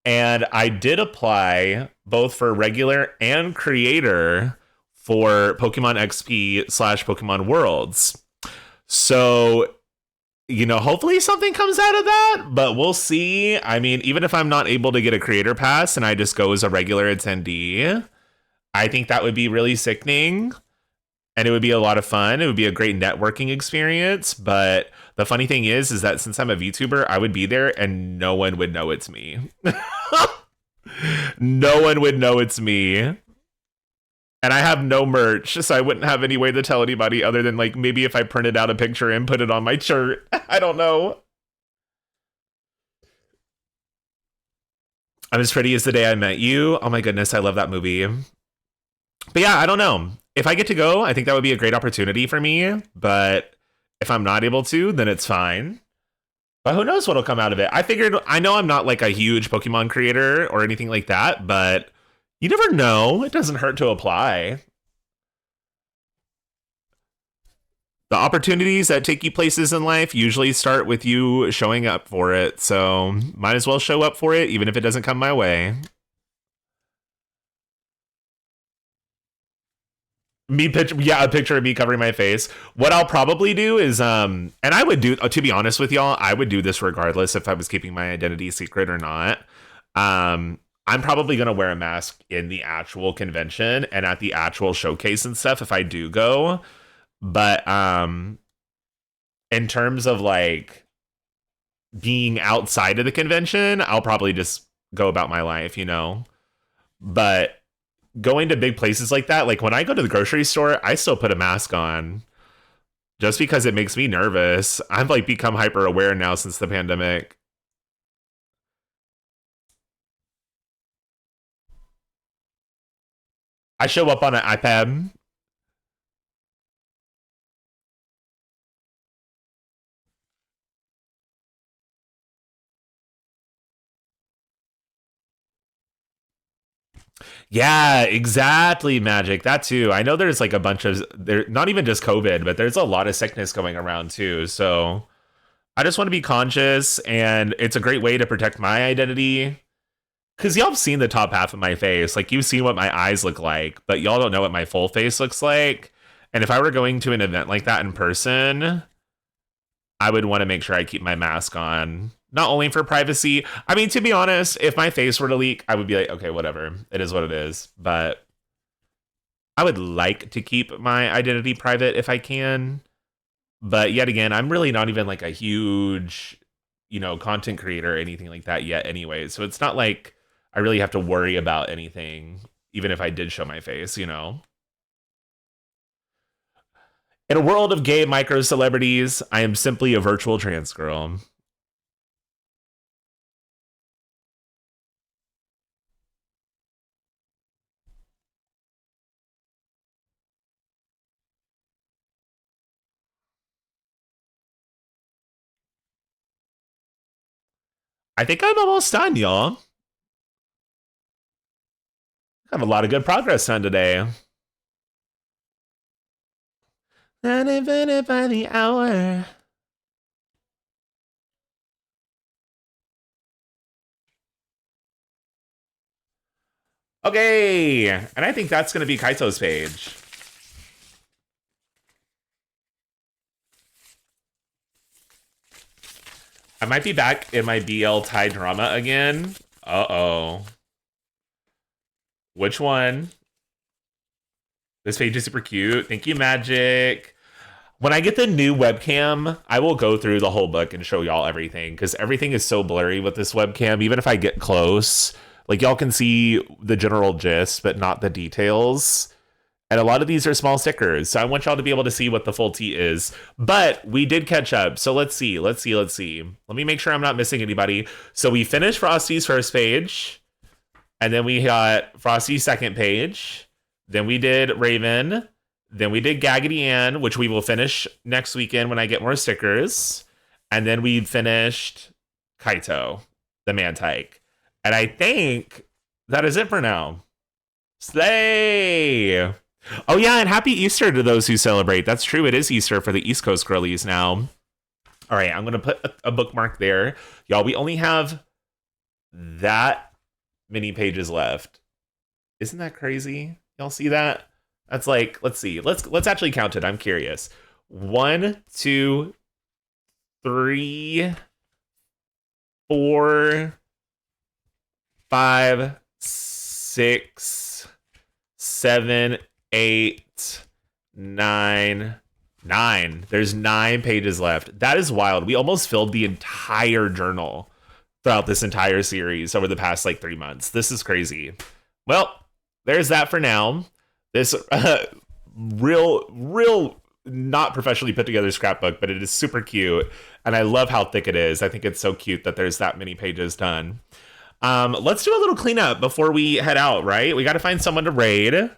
And I did apply both for regular and creator for Pokemon XP / Pokemon Worlds. So, you know, hopefully something comes out of that, but we'll see. I mean, even if I'm not able to get a creator pass and I just go as a regular attendee, I think that would be really sickening. And it would be a lot of fun. It would be a great networking experience. But the funny thing is that since I'm a VTuber, I would be there and no one would know it's me. No one would know it's me. And I have no merch, so I wouldn't have any way to tell anybody other than like maybe if I printed out a picture and put it on my shirt. I don't know. I'm as pretty as the day I met you. Oh my goodness, I love that movie. But yeah, I don't know. If I get to go, I think that would be a great opportunity for me. But if I'm not able to, then it's fine. But who knows what'll come out of it. I know I'm not like a huge Pokemon creator or anything like that, but you never know. It doesn't hurt to apply. The opportunities that take you places in life usually start with you showing up for it. So might as well show up for it, even if it doesn't come my way. A picture of me covering my face. What I'll probably do is and I would do, to be honest with y'all, I would do this regardless if I was keeping my identity secret or not. I'm probably gonna wear a mask in the actual convention and at the actual showcase and stuff if I do go. But in terms of like being outside of the convention, I'll probably just go about my life, you know. But going to big places like that, like when I go to the grocery store, I still put a mask on just because it makes me nervous. I've like become hyper aware now since the pandemic. I show up on an iPad. Yeah, exactly, Magic. That too. I know there's like a bunch of there, not even just COVID, but there's a lot of sickness going around too. So I just want to be conscious, and it's a great way to protect my identity. Cause y'all have seen the top half of my face. Like you've seen what my eyes look like, but y'all don't know what my full face looks like. And if I were going to an event like that in person, I would want to make sure I keep my mask on. Not only for privacy. I mean, to be honest, if my face were to leak, I would be like, okay, whatever. It is what it is. But I would like to keep my identity private if I can. But yet again, I'm really not even like a huge, content creator or anything like that yet anyway. So it's not like I really have to worry about anything, even if I did show my face, In a world of gay micro celebrities, I am simply a virtual trans girl. I think I'm almost done, y'all. I have a lot of good progress done today. Not even by the hour. Okay, and I think that's going to be Kaito's page. I might be back in my BL Thai drama again. Uh-oh. Which one? This page is super cute. Thank you, Magic. When I get the new webcam, I will go through the whole book and show y'all everything, because everything is so blurry with this webcam. Even if I get close, like, y'all can see the general gist, but not the details. And a lot of these are small stickers, so I want y'all to be able to see what the full tea is. But we did catch up, so let's see. Let me make sure I'm not missing anybody. So we finished Frosty's first page, and then we got Frosty's second page. Then we did Raven. Then we did Gaggedy Ann, which we will finish next weekend when I get more stickers. And then we finished Kaito, the man-tyke. And I think that is it for now. Slay! Oh yeah, and happy Easter to those who celebrate. That's true, it is Easter for the East Coast girlies now. All right, I'm going to put a bookmark there. Y'all, we only have that many pages left. Isn't that crazy? Y'all see that? That's like, let's see. Let's actually count it. I'm curious. 1, 2, 3, 4, 5, 6, 7, 8, 9. There's 9 pages left. That is wild. We almost filled the entire journal throughout this entire series over the past 3 months. This is crazy. Well, there's that for now. This real not professionally put together scrapbook, but it is super cute. And I love how thick it is. I think it's so cute that there's that many pages done. Let's do a little cleanup before we head out, right? We got to find someone to raid.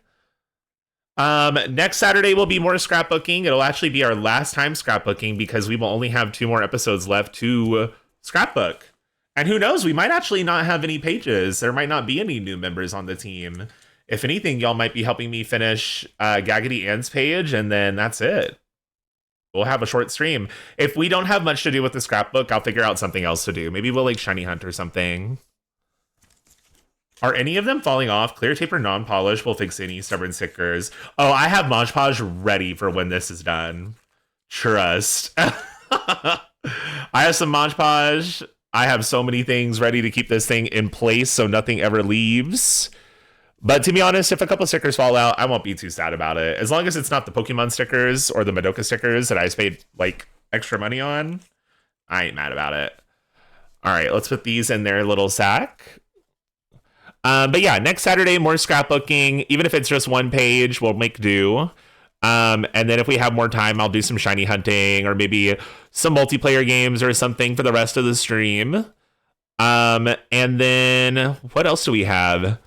Next Saturday will be more scrapbooking. It'll actually be our last time scrapbooking because we will only have 2 more episodes left to scrapbook. And who knows, we might actually not have any pages. There might not be any new members on the team. If anything, y'all might be helping me finish Gaggedy Ann's page, and then that's it. We'll have a short stream. If we don't have much to do with the scrapbook, I'll figure out something else to do. Maybe we'll shiny hunt or something. Are any of them falling off? Clear tape or non-polish will fix any stubborn stickers. Oh, I have Mod Podge ready for when this is done. Trust. I have some Mod Podge. I have so many things ready to keep this thing in place so nothing ever leaves. But to be honest, if a couple stickers fall out, I won't be too sad about it. As long as it's not the Pokemon stickers or the Madoka stickers that I paid extra money on, I ain't mad about it. All right, let's put these in their little sack. But yeah, next Saturday, more scrapbooking. Even if it's just 1 page, we'll make do. And then if we have more time, I'll do some shiny hunting or maybe some multiplayer games or something for the rest of the stream. And then what else do we have?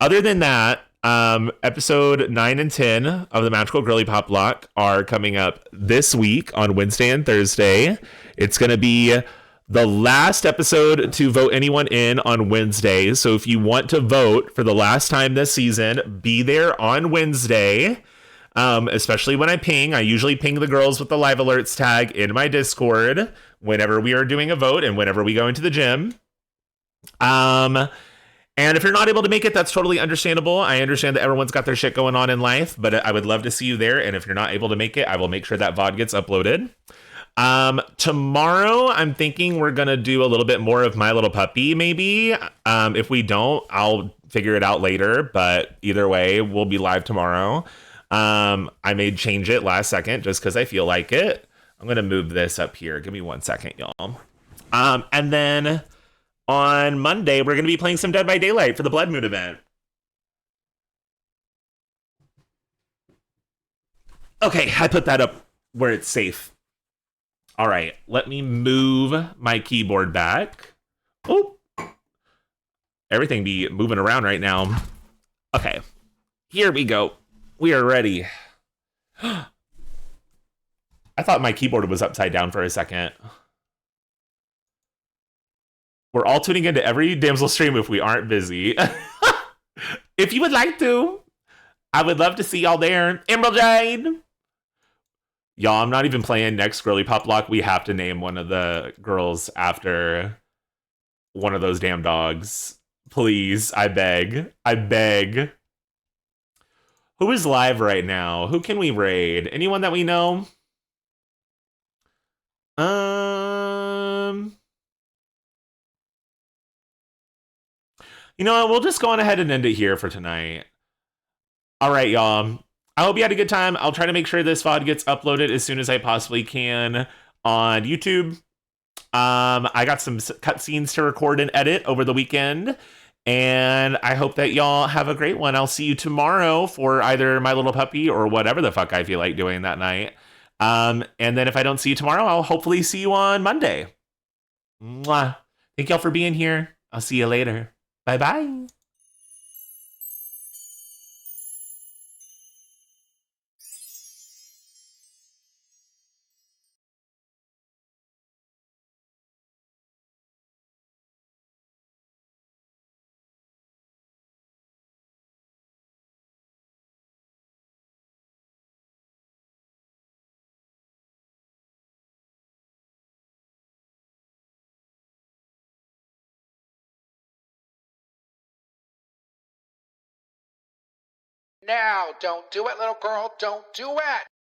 Other than that, episode 9 and 10 of the Magical Girlypoplocke are coming up this week on Wednesday and Thursday. It's going to be the last episode to vote anyone in on Wednesday. So if you want to vote for the last time this season, be there on Wednesday. Especially when I ping. I usually ping the girls with the live alerts tag in my Discord whenever we are doing a vote and whenever we go into the gym. And if you're not able to make it, that's totally understandable. I understand that everyone's got their shit going on in life, but I would love to see you there. And if you're not able to make it, I will make sure that VOD gets uploaded. Tomorrow, I'm thinking we're going to do a little bit more of My Little Puppy, maybe. If we don't, I'll figure it out later, but either way, we'll be live tomorrow. I may change it last second just because I feel like it. I'm going to move this up here. Give me 1 second, y'all. And then on Monday, we're going to be playing some Dead by Daylight for the Blood Moon event. Okay, I put that up where it's safe. All right, let me move my keyboard back. Oh, everything be moving around right now. Okay, here we go. We are ready. I thought my keyboard was upside down for a second. We're all tuning into every Damsel stream if we aren't busy. If you would like to, I would love to see y'all there. Emerald Jade. Y'all, I'm not even playing next Girlypoplocke. We have to name one of the girls after one of those damn dogs. Please, I beg. I beg. Who is live right now? Who can we raid? Anyone that we know? You know what? We'll just go on ahead and end it here for tonight. All right, y'all. I hope you had a good time. I'll try to make sure this VOD gets uploaded as soon as I possibly can on YouTube. I got some cutscenes to record and edit over the weekend. And I hope that y'all have a great one. I'll see you tomorrow for either My Little Puppy or whatever the fuck I feel like doing that night. And then if I don't see you tomorrow, I'll hopefully see you on Monday. Mwah. Thank y'all for being here. I'll see you later. Bye-bye. Now, don't do it, little girl, don't do it!